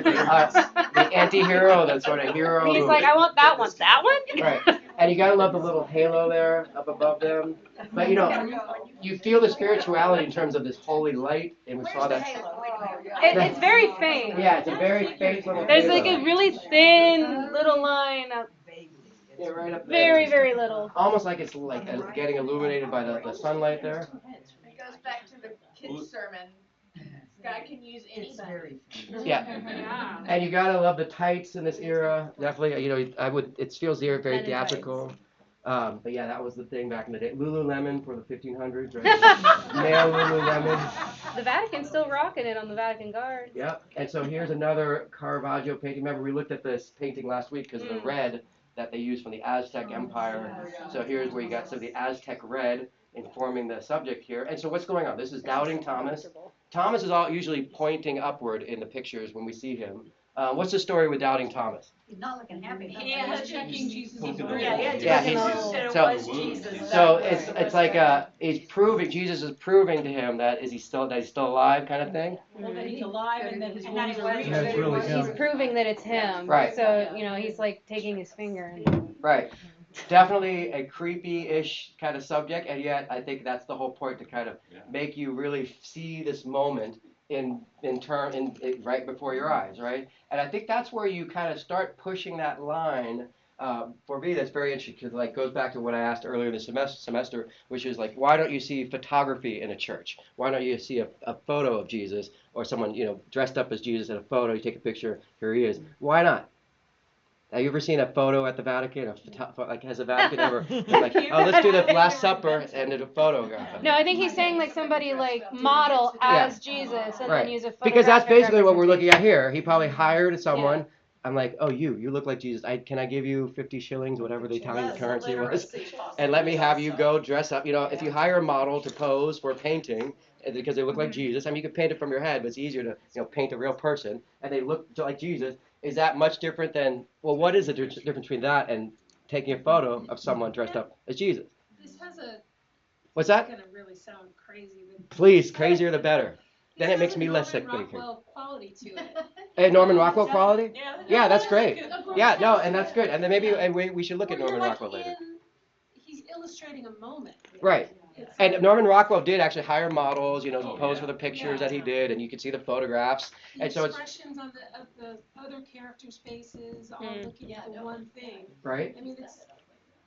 anti-hero, the sort of hero. He's who- like, I want that one. That one? Right, and you gotta love the little halo there up above them. But you feel the spirituality in terms of this holy light, and we saw that. It's very faint. Yeah, it's a very faint little There's halo. like a really thin little line of Yeah, right up there. very, very little. Almost like it's like getting illuminated by the sunlight there. It goes back to the kids' sermon. God can use anybody. Yeah. Yeah. And you gotta love the tights in this era. Definitely, it feels very Men in theatrical. But yeah, that was the thing back in the day. Lululemon for the 1500s, right? Male Lululemon. The Vatican's still rocking it on the Vatican Guard. Yep. And so here's another Caravaggio painting. Remember, we looked at this painting last week because of the red that they used from the Aztec Empire. So here's where you got some of the Aztec red informing the subject here. And so what's going on? This is Doubting Thomas. Thomas is usually pointing upward in the pictures when we see him. What's the story with Doubting Thomas? He's not looking happy. Yeah, checking Jesus' yeah, Yeah, it so- was Jesus. So it's like he's proving, Jesus is proving to him that he's still alive kind of thing. Well, that he's alive and that his And that wounds he are was- healed. That's really He's him. proving that it's him. Right. So, he's like taking his finger and Right. Definitely a creepy-ish kind of subject, and yet I think that's the whole point, to kind of make you really see this moment in right before your eyes, right? And I think that's where you kind of start pushing that line. For me, that's very interesting because it goes back to what I asked earlier this semester, which is like, why don't you see photography in a church? Why don't you see a photo of Jesus or someone dressed up as Jesus in a photo? You take a picture, here he is. Why not? Have you ever seen a photo at the Vatican? Has the Vatican ever been like, oh, let's do the Last Supper and did a photograph? No, I think he's saying like somebody like model as Jesus and Right. then use a photographic Because that's basically what we're looking at representation. here. He probably hired someone. I'm like, oh, you look like Jesus. Can I give you 50 shillings, whatever the Italian currency was, and let me have you go dress up. If you hire a model to pose for a painting because they look like Jesus, you can paint it from your head, but it's easier to paint a real person, and they look like Jesus. Is that much different than, well, what is the difference between that and taking a photo of someone dressed up as Jesus. This has a, What's it's that? gonna really sound crazy, but. Please, crazier the better. Then This it makes has a me less Norman sick thinking. Rockwell quality to it. Hey, Norman Rockwell quality? Yeah. Yeah, that's great. A Yeah, no, grotesque- and that's good. And then maybe we should look at Where you're Norman like Rockwell later. he's illustrating a moment. Right. It's And a- Norman Rockwell did actually hire models, you know, to Oh, pose yeah. for the pictures Yeah. that he did, and you could see the photographs. The And so it's expressions on of the other characters' faces, all looking at the one thing. right. I mean, it's,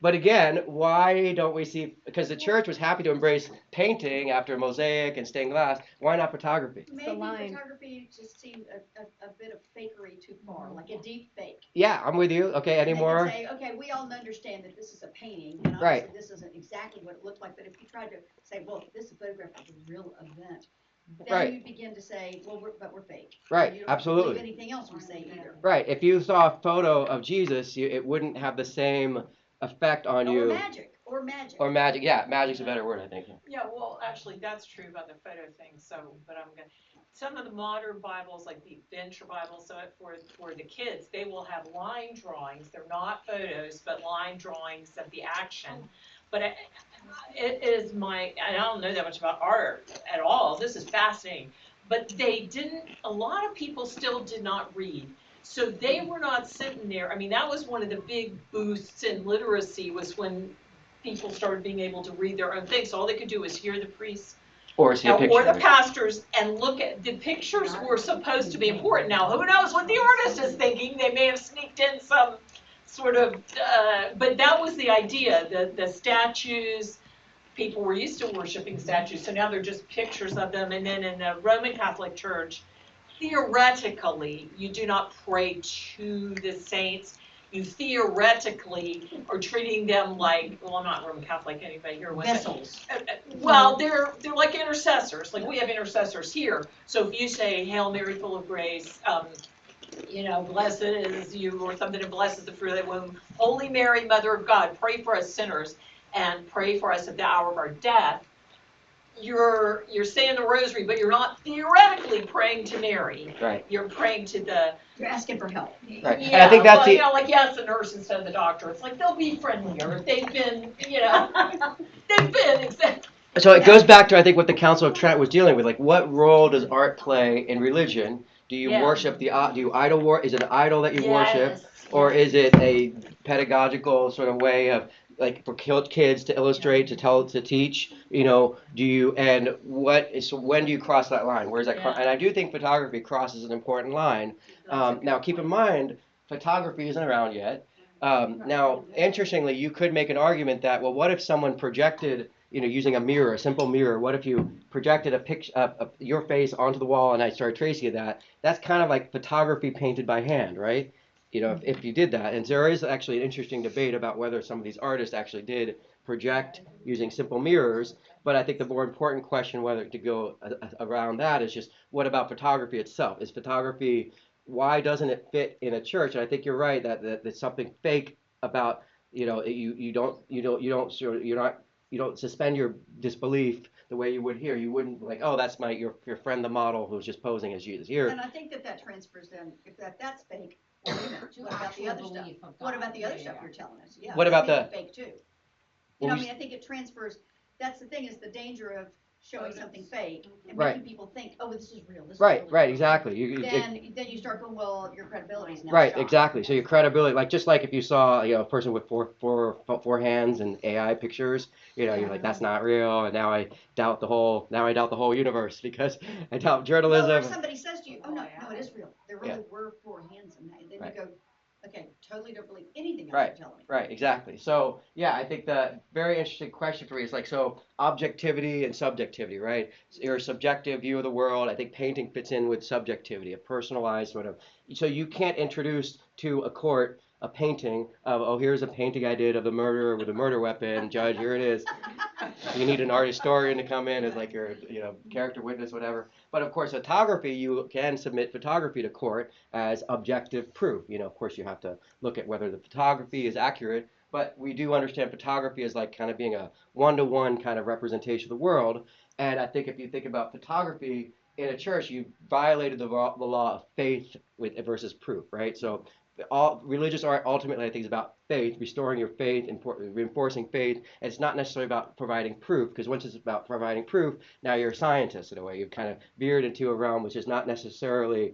But again, why don't we see? Because the church was happy to embrace painting after mosaic and stained glass. Why not photography? the Maybe line. photography just seemed a bit of fakery too far, like a deep fake. Yeah, I'm with you. Okay, any And they more? could say, okay, we all understand that this is a painting, and Right. obviously this isn't exactly what it looked like, but if you tried to say, well, this is a photograph of a real event, Right. then you begin to say, well, we're fake. Right, You don't have to absolutely. believe anything else we say either. Right. If you saw a photo of Jesus, it wouldn't have the same effect on Or you. magic, or magic. Or magic. Yeah, magic's a better word, I think. Yeah, well, actually, that's true about the photo thing, so, but I'm gonna, some of the modern Bibles, like the Venture Bible, so for the kids, they will have line drawings, they're not photos, but line drawings of the action. But it is I don't know that much about art at all, this is fascinating, but a lot of people still did not read. So they were not sitting there, I mean, that was one of the big boosts in literacy, was when people started being able to read their own things. So all they could do was hear the priests Or see a picture. or the pastors and look at, the pictures were supposed to be important. Now, who knows what the artist is thinking? They may have sneaked in some sort of, but that was the idea. The statues, people were used to worshiping statues, so now they're just pictures of them. And then in the Roman Catholic Church, theoretically, you do not pray to the saints. You theoretically are treating them like, well, I'm not Roman Catholic, anybody here was. Vessels. Well, they're like intercessors, like we have intercessors here. So if you say, Hail Mary, full of grace, blessed is you, or something, and blessed is the fruit of thy womb. Holy Mary, Mother of God, pray for us sinners, and pray for us at the hour of our death. You're saying the rosary, but you're not theoretically praying to Mary. Right. You're praying to the. You're asking for help. Right. Yeah, And I think that's well, like, yes, the nurse instead of the doctor. It's like, they'll be friendlier if they've been, exactly. So it goes back to, I think, what the Council of Trent was dealing with. Like, what role does art play in religion? Do you Yeah. worship do you idol is it an idol that you worship? Yes. Or is it a pedagogical sort of way of, like, for kids to illustrate, to teach? Do you, and when do you cross that line? Where's that? Yeah. And I do think photography crosses an important line. Now, keep in mind, photography isn't around yet. Now, interestingly, you could make an argument that, well, what if someone projected, using a mirror, a simple mirror, what if you projected a picture of your face onto the wall and I started tracing that? That's kind of like photography painted by hand, right? If you did that. And there is actually an interesting debate about whether some of these artists actually did project using simple mirrors. But I think the more important question, whether to go around that, is just, what about photography itself? Is photography, why doesn't it fit in a church? And I think you're right that there's something fake about, you don't suspend your disbelief the way you would here. You wouldn't like, oh, that's your friend, the model, who's just posing as Jesus here. And I think that transfers then, if that's fake, wait a minute, what about the other stuff? What about the other stuff you're telling us? Yeah, What about I think it's fake too. Well, I think it transfers, that's the thing, is the danger of showing something fake and Right. making people think, oh, this is real, this is Right, really right, real. exactly. Then you start going, well, your credibility is now Right, shot. exactly. So your credibility, like just like if you saw a person with four hands and AI pictures, you're like, that's not real, and now I doubt the whole universe because I doubt journalism. Well, or somebody says to you, oh, no, it is real. There really were 4 hands in that. And then Right. you go, okay, totally don't believe anything else Right. you're telling me. Right, exactly. So yeah, I think the very interesting question for me is like, so objectivity and subjectivity, right? So your subjective view of the world. I think painting fits in with subjectivity, a personalized sort of. So you can't introduce to a court a painting of, oh, here's a painting I did of the murderer with a murder weapon. Judge, here it is. You need an art historian to come in as like your character witness, whatever. But of course, photography, you can submit photography to court as objective proof. Of course, you have to look at whether the photography is accurate. But we do understand photography as like kind of being a one-to-one kind of representation of the world. And I think if you think about photography in a church, you violated the law of faith versus proof, right? So all religious art ultimately I think is about faith, restoring your faith, reinforcing faith. And it's not necessarily about providing proof, because once it's about providing proof, now you're a scientist in a way. You've kind of veered into a realm which is not necessarily,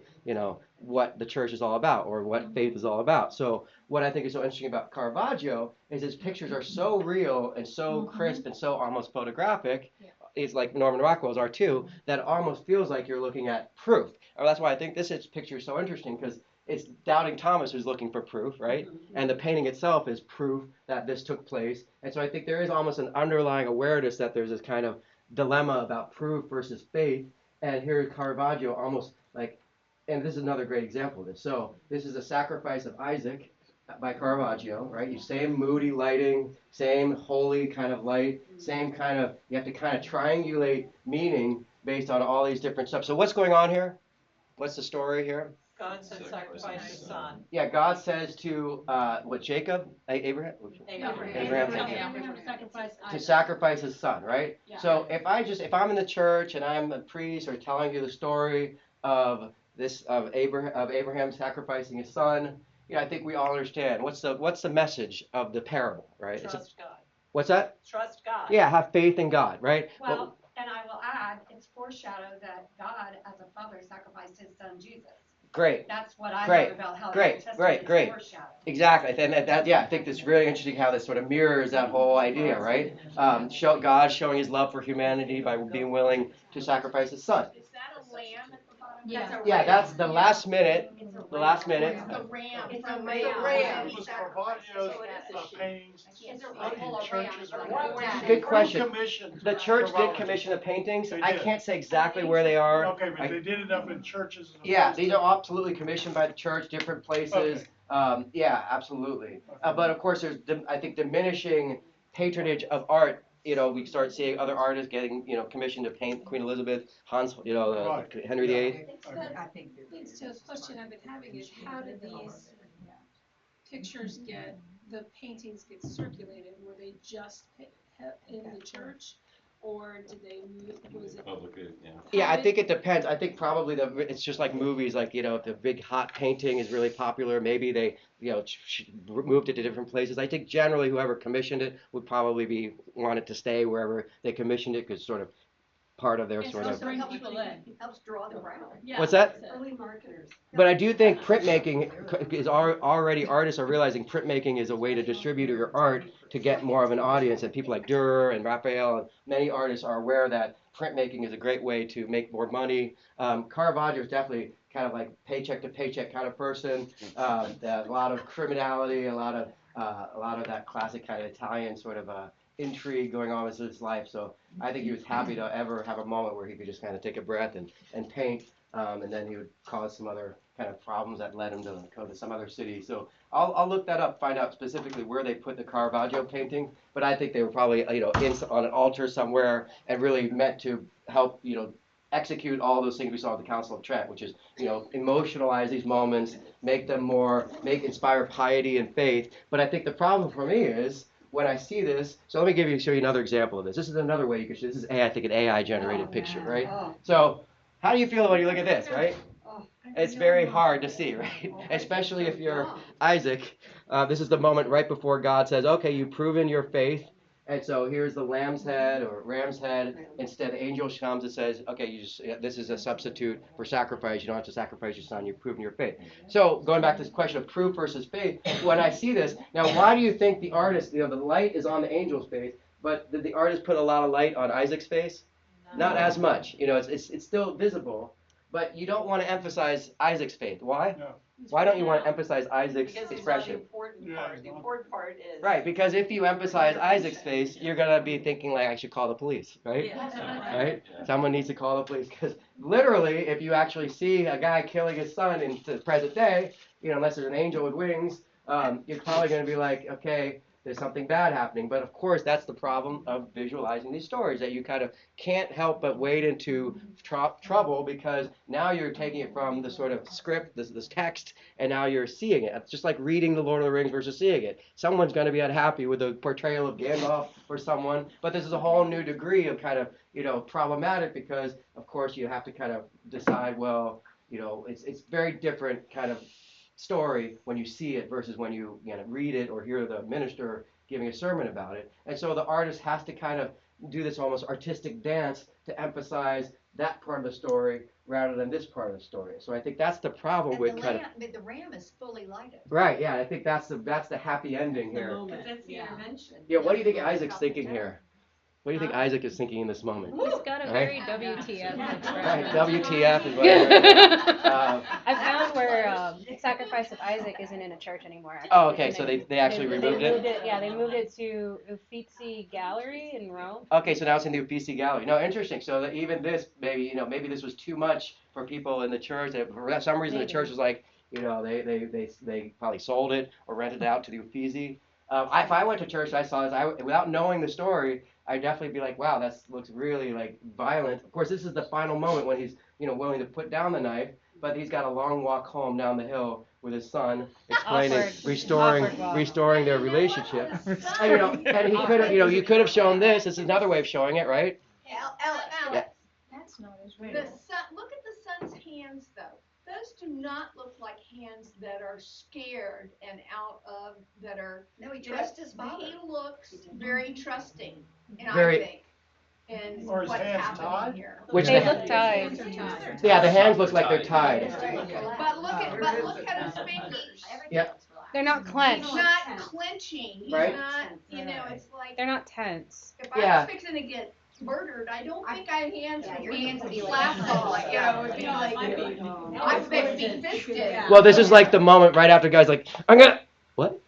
what the church is all about or what faith is all about. So what I think is so interesting about Caravaggio is his pictures are so real and so crisp and so almost photographic. It's like Norman Rockwell's are too, that almost feels like you're looking at proof. Or that's why I think this picture is so interesting, because it's Doubting Thomas who's looking for proof, right? And the painting itself is proof that this took place. And so I think there is almost an underlying awareness that there's this kind of dilemma about proof versus faith. And here Caravaggio almost like, and this is another great example of this. So this is a Sacrifice of Isaac by Caravaggio, right? You same moody lighting, same holy kind of light, same kind of, you have to kind of triangulate meaning based on all these different stuff. So what's going on here? What's the story here? God said sacrifice his son. Yeah, God says to Jacob, Abraham, to sacrifice his son, right? Yeah. So if I'm in the church and I'm a priest or telling you the story of Abraham sacrificing his son, I think we all understand what's the message of the parable, right? Trust God. What's that? Trust God. Yeah, have faith in God, right? Well, and I will add, it's foreshadowed that God, as a father, sacrificed his son Jesus. Great. That's what I Great. know about how Great. the Old Testament Great. is foreshadowed. Exactly, and I think it's really interesting how this sort of mirrors that whole idea, right? God showing His love for humanity by being willing to sacrifice His Son. Is that a lamb at the bottom? Yeah. Yeah, that's the last minute. The last minute. The ram. It's a from ram. the It was Caravaggio's paintings It's a of full the of churches rams, around. like that. Good question. Who commissioned The church did Caravaggio? commission the paintings. They I did. can't say exactly where they are. Okay, but they did it up in churches. as Yeah, opposed these to- are absolutely commissioned by the church, different places. Yeah, absolutely. But of course, there's I think diminishing patronage of art. We start seeing other artists getting commissioned to paint Queen Elizabeth, Hans, Right. Henry VIII. That leads to a question I've been having is how did these pictures the paintings get circulated? Were they just in the church? Or did they move, was it? Yeah, I think it depends. I think probably it's just like movies, like, if the big hot painting is really popular, maybe they, moved it to different places. I think generally whoever commissioned it would probably want it to stay wherever they commissioned it, because sort of part of their It's sort of. also helps helps draw the crowd. What's that? Early marketers. But I do think printmaking is already artists are realizing printmaking is a way to distribute your art to get more of an audience, and people like Dürer and Raphael and many artists are aware that printmaking is a great way to make more money. Caravaggio is definitely kind of like paycheck to paycheck kind of person. A lot of criminality, a lot of that classic kind of Italian sort of intrigue going on with his life. So I think he was happy to ever have a moment where he could just kind of take a breath and paint. And then he would cause some other kind of problems that led him to go to some other city. So I'll look that up, find out specifically where they put the Caravaggio painting. But I think they were probably on an altar somewhere and really meant to help execute all those things we saw at the Council of Trent, which is emotionalize these moments, make them inspire piety and faith. But I think the problem for me is when I see this. So let me show you another example of this. This is another way you could. This is I think an AI generated picture, right? Oh. So how do you feel when you look at this, right? Oh. It's very hard to see, right? Especially if you're Isaac. This is the moment right before God says, okay, you've proven your faith. And so here's the lamb's head or ram's head. Instead, the angel comes and says, okay, this is a substitute for sacrifice. You don't have to sacrifice your son. You've proven your faith. So going back to this question of proof versus faith, when I see this, now why do you think the artist, the light is on the angel's face, but did the artist put a lot of light on Isaac's face? Not as much. It's still visible, but you don't want to emphasize Isaac's faith. Why? No. Why don't you want to emphasize Isaac's Because it's not the expression? important part. The important part is. Right, because if you emphasize Isaac's face, you're gonna be thinking like I should call the police, right? Yeah. Right? Someone needs to call the police because literally, if you actually see a guy killing his son in the present day, unless there's an angel with wings, you're probably gonna be like, okay, there's something bad happening. But of course, that's the problem of visualizing these stories, that you kind of can't help but wade into trouble because now you're taking it from the sort of script, this text, and now you're seeing it. It's just like reading The Lord of the Rings versus seeing it. Someone's going to be unhappy with the portrayal of Gandalf or someone, but this is a whole new degree of kind of, problematic because, of course, you have to kind of decide, well, it's very different kind of story when you see it versus when you read it or hear the minister giving a sermon about it. And so the artist has to kind of do this almost artistic dance to emphasize that part of the story rather than this part of the story. So I think that's the problem And with the kind of. lamp, but the ram is fully lighted. Right, yeah, I think that's the happy ending here. Because that's the intervention. Yeah, what do you think Isaac's thinking here? What do you think Isaac is thinking in this moment? He's got a Right. very WTF Right, expression. WTF is what I I found where Sacrifice of Isaac isn't in a church anymore. Actually. Oh, okay, so they actually removed moved it? Yeah, they moved it to Uffizi Gallery in Rome. Okay, so now it's in the Uffizi Gallery. No, interesting. So that even this, maybe this was too much for people in the church. That for some reason the church was like, they probably sold it or rented it out to the Uffizi. If I went to church and I saw this, without knowing the story, I'd definitely be like, wow, that looks really like violent. Of course, this is the final moment when he's, willing to put down the knife, but he's got a long walk home down the hill with his son, explaining, Awkward walk. restoring their relationship. And, and he could have, you could have shown this. This is another way of showing it, right? Alex, Yeah. That's not as the real. son, look at the son's hands though. Those do not look like hands that are scared and out of, that are. No, he trusts his father. He looks very trusting, and Very- I think, in Are his what's hands happening tied? here. Which They the- look tied. Yeah, the hands look like they're tied. But look at his fingers. Yeah. They're not He's clenched. not clenching, he's Right. not, it's like, They're not tense. if I Yeah. was fixing to get murdered, I don't think I had hands Yeah, would your be hands would be like slap this. off, it'd be like, I'm supposed to be fisted. Well, this is like the moment right after guy's like, I'm gonna, what?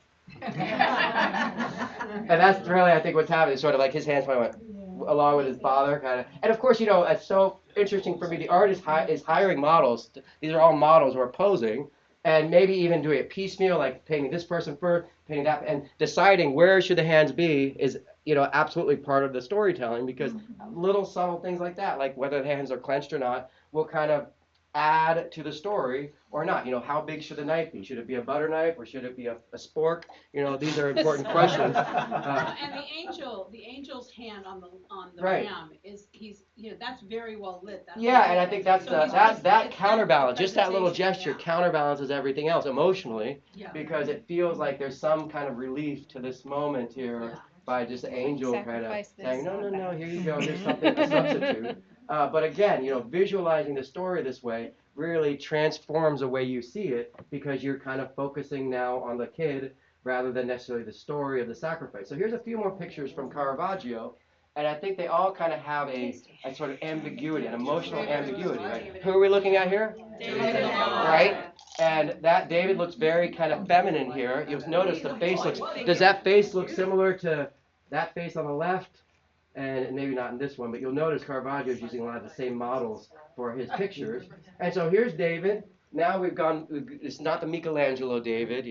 And that's really, I think, what's happening. Sort of like his hands went along with his father, kind of. And of course, it's so interesting for me. The artist is hiring models. These are all models who are posing, and maybe even doing it piecemeal, like painting this person first, painting that, and deciding where should the hands be is, absolutely part of the storytelling, because little subtle things like that, like whether the hands are clenched or not, will kind of add to the story or not. How big should the knife be? Should it be a butter knife or should it be a spork? These are important questions. And the angel's hand on the Right. ram he's that's very well lit. That's Yeah, and I think that's so he's that it's counterbalance, just that little presentation, gesture yeah. counterbalances everything else emotionally, Yeah. because it feels like there's some kind of relief to this moment here Yeah. by just the angel kind of Sacrifice this. saying, no, here you go, there's something, a substitute. But again, visualizing the story this way really transforms the way you see it, because you're kind of focusing now on the kid rather than necessarily the story of the sacrifice. So here's a few more pictures from Caravaggio, and I think they all kind of have a sort of ambiguity, an emotional ambiguity, right? Who are we looking at here? David. Right? And that David looks very kind of feminine here. You'll notice the face looks, does that face look similar to that face on the left? And maybe not in this one, but you'll notice Caravaggio is using a lot of the same models for his pictures. And so here's David. Now it's not the Michelangelo David,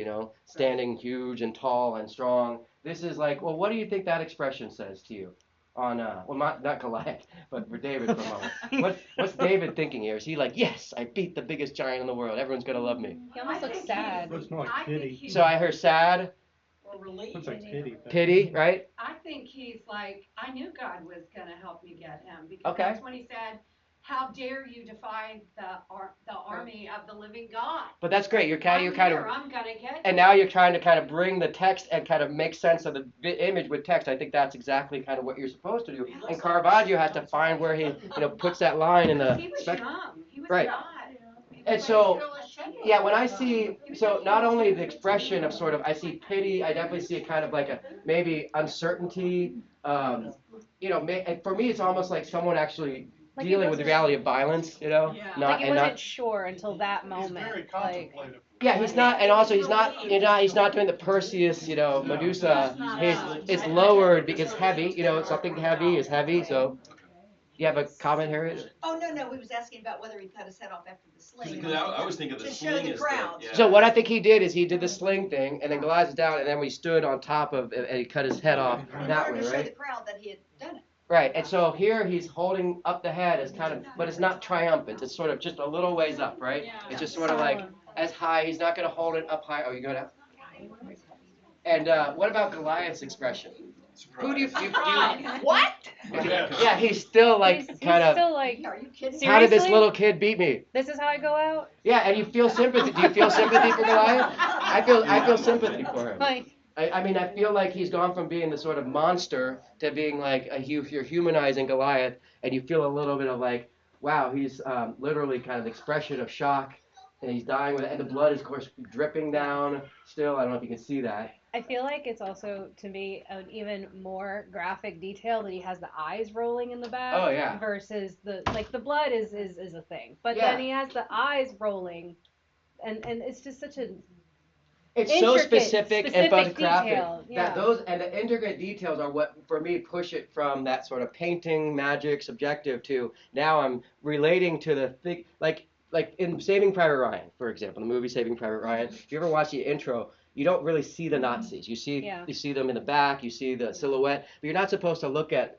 standing huge and tall and strong. This is like, well, what do you think that expression says to you? On, well, not Goliath, but for David for a moment. What's David thinking here? Is he like, yes, I beat the biggest giant in the world. Everyone's going to love me. He almost looks sad. Looks more like pity. So I heard sad, Or relief. Looks like pity. but- pity, right? I think he's like, I knew God was gonna help me get him, because Okay. that's when he said, how dare you defy the army of the living God? But that's great. You're kind of, I'm gonna get you. and now you're trying to kind of bring the text and kind of make sense of the image with text. I think that's exactly kind of what you're supposed to do. And Caravaggio has to find where he, puts that line in the. He was young, he was Right. God. And so, yeah, when I see, so not only the expression of sort of, I see pity, I definitely see a kind of like a maybe uncertainty. For me, it's almost like someone actually Like he dealing with the wasn't- reality of violence, Yeah. Like not he and wasn't not. sure until that He's moment. very Like, contemplative. Yeah, he's not, and also he's not doing the Perseus, Medusa. It's lowered because heavy, something heavy is heavy. So, you have a comment, Harriet? Oh, no, we was asking about whether he cut his head off after the sling. Because I was thinking of the To show sling the is crowd. yeah. So what I think he did is he did the sling thing, and then Goliath is down, and then we stood on top of, and he cut his head off In that order way, to show the right? crowd that he had done it. Right, and so here he's holding up the head as kind of, but it's not triumphant. It's sort of just a little ways up, right? It's just sort of like as high. He's not going to hold it up high. Oh, you go down. And what about Goliath's expression? Who do you What? yeah, he's still like he's kind of. still like, Are you kidding? How did this Seriously? little kid beat me? this is how I go out? Yeah, and you feel sympathy. Do you feel sympathy for Goliath? I feel sympathy for him. Like, I mean, I feel like he's gone from being the sort of monster to being like you're humanizing Goliath, and you feel a little bit of like, wow, he's literally kind of expression of shock, and he's dying with it, and the blood is of course dripping down still. I don't know if you can see that. I feel like it's also, to me, an even more graphic detail that he has the eyes rolling in the back. Oh, yeah. Versus the blood is a thing, but Yeah. then he has the eyes rolling, and it's just such a It's so intricate, specific and photographic detail, yeah. that those and the intricate details are what for me push it from that sort of painting magic subjective to now I'm relating to the thing like in Saving Private Ryan, for example, the movie Saving Private Ryan. If you ever watch the intro, you don't really see the Nazis. You see them in the back, you see the silhouette, but you're not supposed to look at,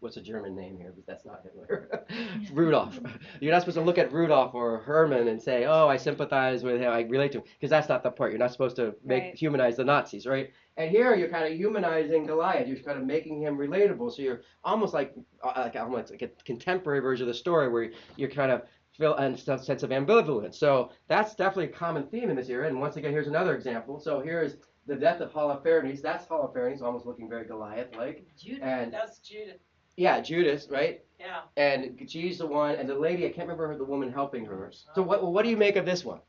what's a German name here, but that's not Hitler. Rudolph. You're not supposed to look at Rudolph or Herman and say, oh, I sympathize with him, I relate to him, because that's not the point. You're not supposed to humanize the Nazis, right? And here you're kind of humanizing Goliath. You're kind of making him relatable. So you're almost like a contemporary version of the story where you're kind of feel a sense of ambivalence. So that's definitely a common theme in this era. And once again, here's another example. So here's the death of Holofernes. That's Holofernes, almost looking very Goliath-like. And That's Judith. yeah, Judas, right? Yeah. And she's the one, and the lady, I can't remember the woman helping her. So what do you make of this one?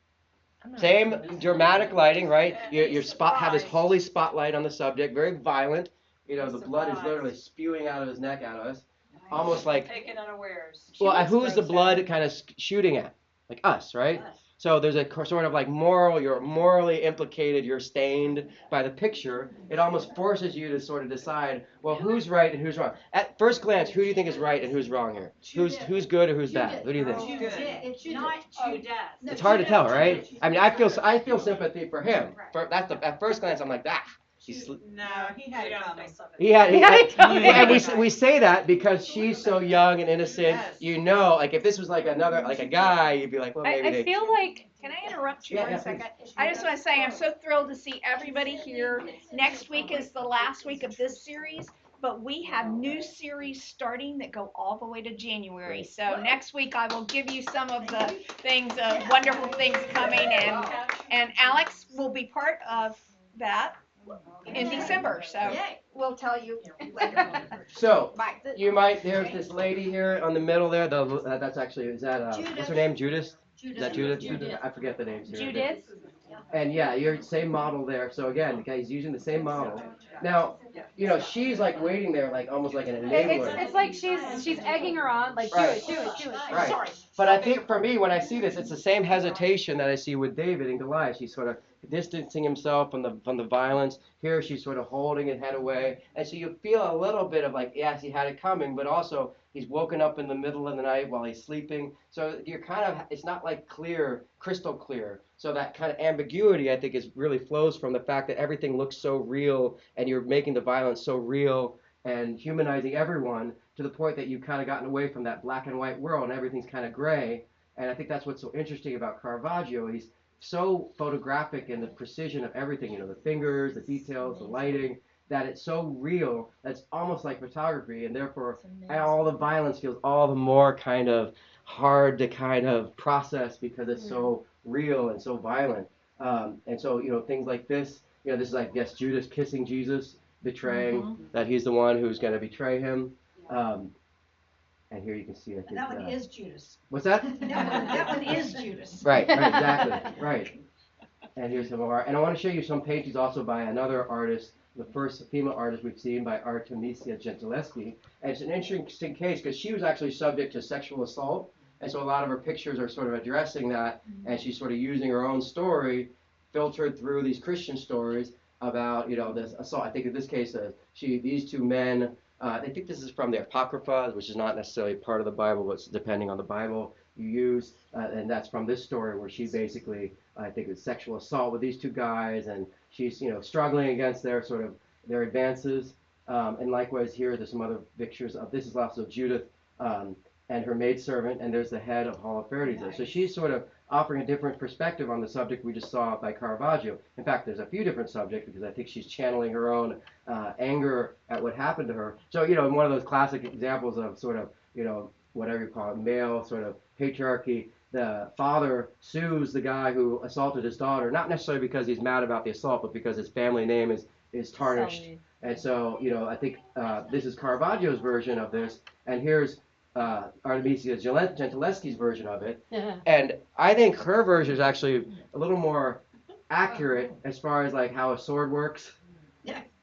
Same dramatic lighting, right? Your spot have this holy spotlight on the subject, very violent. The blood is literally spewing out of his neck at us. Almost like, Taken unawares. well, who's the blood kind of shooting at? Like us, right? So there's a sort of like you're morally implicated, you're stained by the picture. It almost forces you to sort of decide, well, who's right and who's wrong. At first glance, who do you think is right and who's wrong here? Who's good or who's bad? Who do you think? It's Not Judas. It's hard to tell, right? I mean, I feel sympathy for him. At first glance, I'm like, No, he had it coming. He had it coming. and we say that because she's so young and innocent. Yes. Like if this was like a guy, you'd be like, well, maybe I feel like, Can I interrupt you Yeah, for yeah, a second? I just want to say I'm so thrilled to see everybody here. Next week is the last week of this series, but we have new series starting that go all the way to January. So next week I will give you some of the things, wonderful things coming, and Alex will be part of that in December. So we'll tell you later. So Bye. there's this lady here on the middle there. That's actually, is that what's her name? Judith? Is that Judith? I forget the names here. Judith? And yeah, you're the same model there. So again, the guy's using the same model. Now, she's like waiting there, like almost like an enabler. It's like she's egging her on, like, Right. do it. Right. But I think for me, when I see this, it's the same hesitation that I see with David and Goliath. She's sort of distancing himself from the violence. Here, she's sort of holding his head away, and so you feel a little bit of like, yes, he had it coming, but also he's woken up in the middle of the night while he's sleeping. So you're it's not like crystal clear. So that kind of ambiguity, I think, really flows from the fact that everything looks so real, and you're making the violence so real and humanizing everyone to the point that you've kind of gotten away from that black and white world, and everything's kind of gray. And I think that's what's so interesting about Caravaggio. He's so photographic in the precision of everything, the fingers, the details, the lighting, that it's so real that it's almost like photography, and therefore all the violence feels all the more kind of hard to kind of process because it's so real and so violent. And so, things like this, this is, I guess, Judas kissing Jesus, betraying that he's the one who's going to betray him. And here you can see, I think, That one is Judas. What's that? That one is Judas. Right, exactly, right. And here's some more. And I want to show you some paintings also by another artist, the first female artist we've seen, by Artemisia Gentileschi. And it's an interesting case because she was actually subject to sexual assault. And so a lot of her pictures are sort of addressing that. And she's sort of using her own story filtered through these Christian stories about, this assault. I think in this case, these two men, I think this is from the Apocrypha, which is not necessarily part of the Bible, but it's depending on the Bible you use. And that's from this story where she basically, I think it's sexual assault with these two guys, and she's, struggling against their advances. And likewise here, there's some other pictures of, this is also Judith and her maidservant, and there's the head of Holofernes there. So she's sort of offering a different perspective on the subject we just saw by Caravaggio. In fact, there's a few different subjects because I think she's channeling her own anger at what happened to her. So, one of those classic examples of sort of, whatever you call it, male sort of patriarchy, the father sues the guy who assaulted his daughter, not necessarily because he's mad about the assault, but because his family name is tarnished. And so, I think this is Caravaggio's version of this, and here's Artemisia Gentileschi's version of it. Yeah. And I think her version is actually a little more accurate as far as like how a sword works.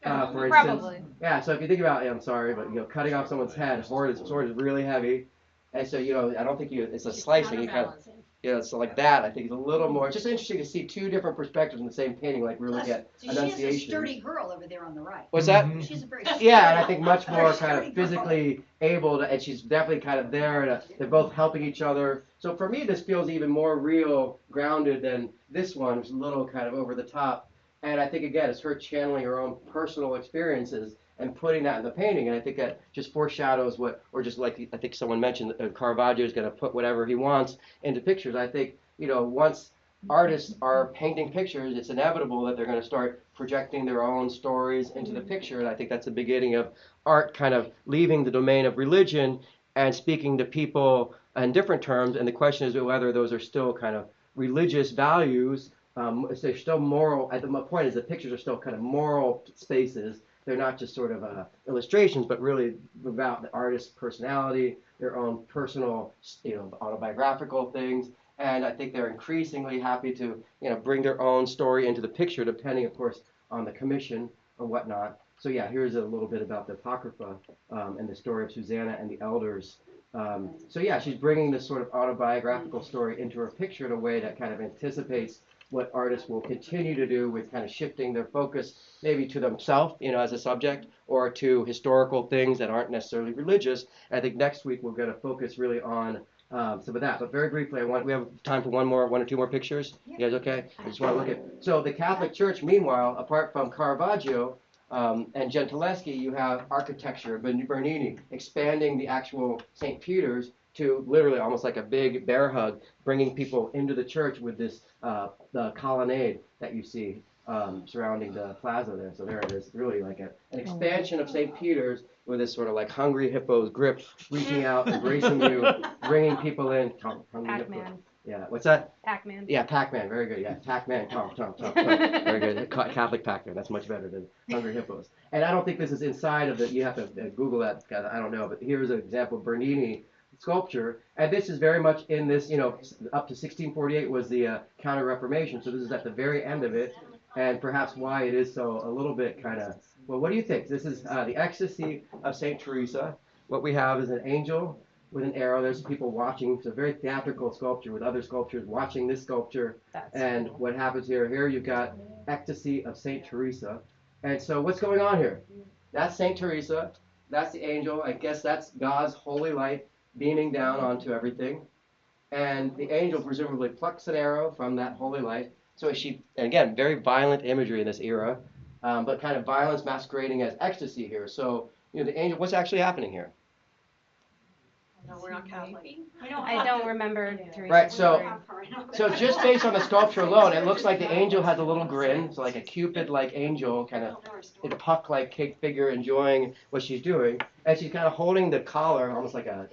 For instance. Probably. Yeah, so if you think about, I'm sorry, but cutting off someone's head, sword is really heavy. And so, I don't think it's a slicing, you kind of, so like that, I think is a little more, it's just interesting to see two different perspectives in the same painting, like really get enunciation. She has a sturdy girl over there on the right. What's that? She's a very Yeah, and I think much more very kind of sturdy girl. physically able to, and she's definitely kind of there, and they're both helping each other. So for me, this feels even more real, grounded than this one, which is a little kind of over the top. And I think, again, it's her channeling her own personal experiences and putting that in the painting. And I think that just foreshadows what, or just like I think someone mentioned, Caravaggio is going to put whatever he wants into pictures. I think, once artists are painting pictures, it's inevitable that they're going to start projecting their own stories into the picture. And I think that's the beginning of art kind of leaving the domain of religion and speaking to people in different terms. And the question is whether those are still kind of religious values. They're still moral. At the point is the pictures are still kind of moral spaces. They're not just sort of illustrations, but really about the artist's personality, their own personal, autobiographical things. And I think they're increasingly happy to, bring their own story into the picture, depending, of course, on the commission or whatnot. So yeah, here's a little bit about the Apocrypha and the story of Susanna and the elders. So yeah, she's bringing this sort of autobiographical story into her picture in a way that kind of anticipates what artists will continue to do with kind of shifting their focus maybe to themselves, as a subject, or to historical things that aren't necessarily religious. And I think next week we're going to focus really on some of that. But very briefly, we have time for one or two more pictures. You guys okay? I just want to look at. So the Catholic Church, meanwhile, apart from Caravaggio and Gentileschi, you have architecture, Bernini, expanding the actual St. Peter's to literally almost like a big bear hug, bringing people into the church with this the colonnade that you see surrounding the plaza there. So there it is, really like an expansion of St. Peter's with this sort of like hungry hippo's grip, reaching out, embracing you, bringing people in. Pac-Man. Yeah, what's that? Pac-Man. Yeah, Pac-Man, very good. Yeah, Pac-Man, very good. Catholic Pac-Man, that's much better than Hungry Hippos. And I don't think this is inside of it. You have to Google that. I don't know, but here's an example of Bernini sculpture, and this is very much in this, up to 1648 was the Counter-Reformation, so this is at the very end of it, and perhaps why it is so a little bit kind of, well, what do you think? This is the Ecstasy of St. Teresa. What we have is an angel with an arrow. There's people watching. It's a very theatrical sculpture with other sculptures watching this sculpture, and what happens here you've got Ecstasy of St. Teresa, and so what's going on here? That's St. Teresa, that's the angel, I guess that's God's holy light beaming down onto everything, and the angel presumably plucks an arrow from that holy light. So she, and again, very violent imagery in this era, but kind of violence masquerading as ecstasy here. So, the angel, what's actually happening here? No, we're not Catholic. I don't remember Teresa. Right, so just based on the sculpture alone, it looks like the angel has a little grin, so like a Cupid-like angel, kind of a puck-like cake figure enjoying what she's doing, and she's kind of holding the collar, almost like a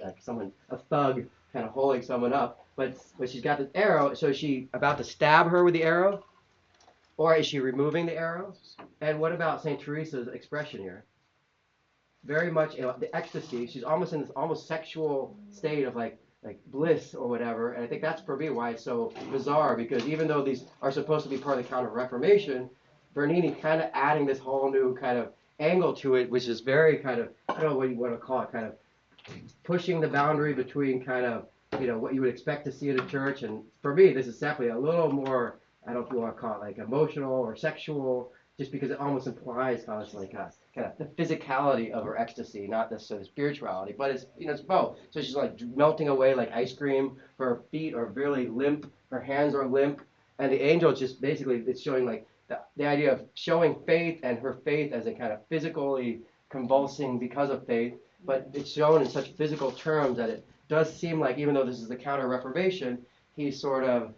thug, kind of holding someone up, but she's got this arrow, so is she about to stab her with the arrow, or is she removing the arrow? And what about St. Teresa's expression here? Very much the ecstasy. She's almost in this almost sexual state of like bliss or whatever. And I think that's for me why it's so bizarre, because even though these are supposed to be part of the Counter-Reformation, Bernini kind of adding this whole new kind of angle to it, which is very kind of, I don't know what you want to call it, kind of pushing the boundary between kind of, what you would expect to see in a church. And for me, this is definitely a little more, I don't know if you want to call it like emotional or sexual, just because it almost implies kind of like kind of the physicality of her ecstasy, not necessarily spirituality, but it's it's both. So she's like melting away like ice cream. Her feet are really limp. Her hands are limp, and the angel just basically it's showing like the idea of showing faith and her faith as a kind of physically convulsing because of faith, but it's shown in such physical terms that it does seem like even though this is the Counter-Reformation, he's sort of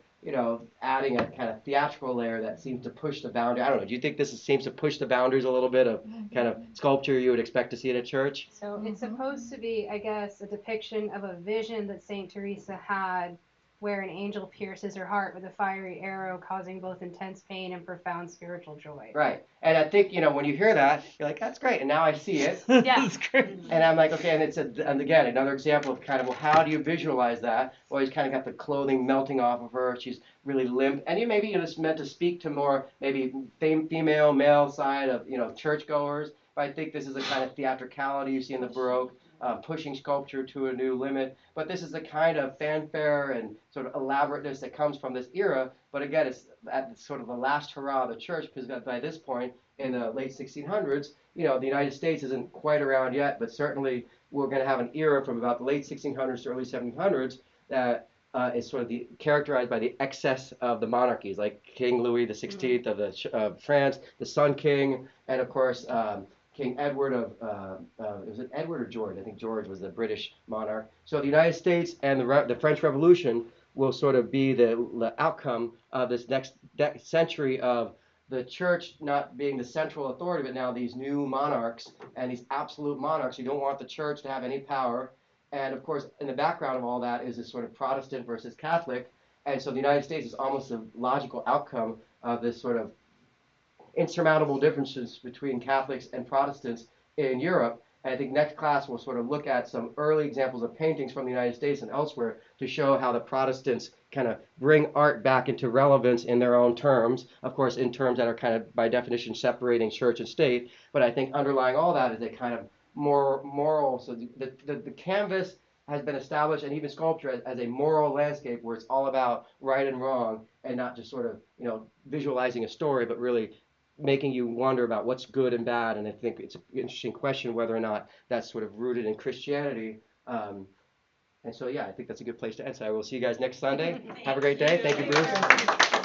adding a kind of theatrical layer that seems to push the boundary. I don't know. Do you think seems to push the boundaries a little bit of kind of sculpture you would expect to see at a church? So it's supposed to be, I guess, a depiction of a vision that Saint Teresa had where an angel pierces her heart with a fiery arrow, causing both intense pain and profound spiritual joy. Right. And I think, when you hear that, you're like, that's great. And now I see it. Yeah. That's great. And I'm like, okay, and again, another example of kind of, well, how do you visualize that? Well, he's kind of got the clothing melting off of her. She's really limp. And maybe it's meant to speak to more maybe female, male side of, churchgoers. But I think this is a kind of theatricality you see in the Baroque. Pushing sculpture to a new limit. But this is the kind of fanfare and sort of elaborateness that comes from this era. But again, it's at sort of the last hurrah of the church, because by this point, in the late 1600s, the United States isn't quite around yet, but certainly we're going to have an era from about the late 1600s to early 1700s that is sort of characterized by the excess of the monarchies, like King Louis XVI of France, the Sun King, and of course, King Edward was it Edward or George? I think George was the British monarch. So the United States and the French Revolution will sort of be the outcome of this next century of the church not being the central authority, but now these new monarchs and these absolute monarchs who don't want the church to have any power. And of course, in the background of all that is this sort of Protestant versus Catholic. And so the United States is almost a logical outcome of this sort of insurmountable differences between Catholics and Protestants in Europe. And I think next class we'll sort of look at some early examples of paintings from the United States and elsewhere to show how the Protestants kind of bring art back into relevance in their own terms, of course in terms that are kind of by definition separating church and state. But I think underlying all that is a kind of more moral, so the canvas has been established, and even sculpture as a moral landscape where it's all about right and wrong and not just sort of visualizing a story, but really making you wonder about what's good and bad. And I think it's an interesting question whether or not that's sort of rooted in Christianity. And so, yeah, I think that's a good place to end. So I will see you guys next Sunday. Have a great day. Thank you, Bruce.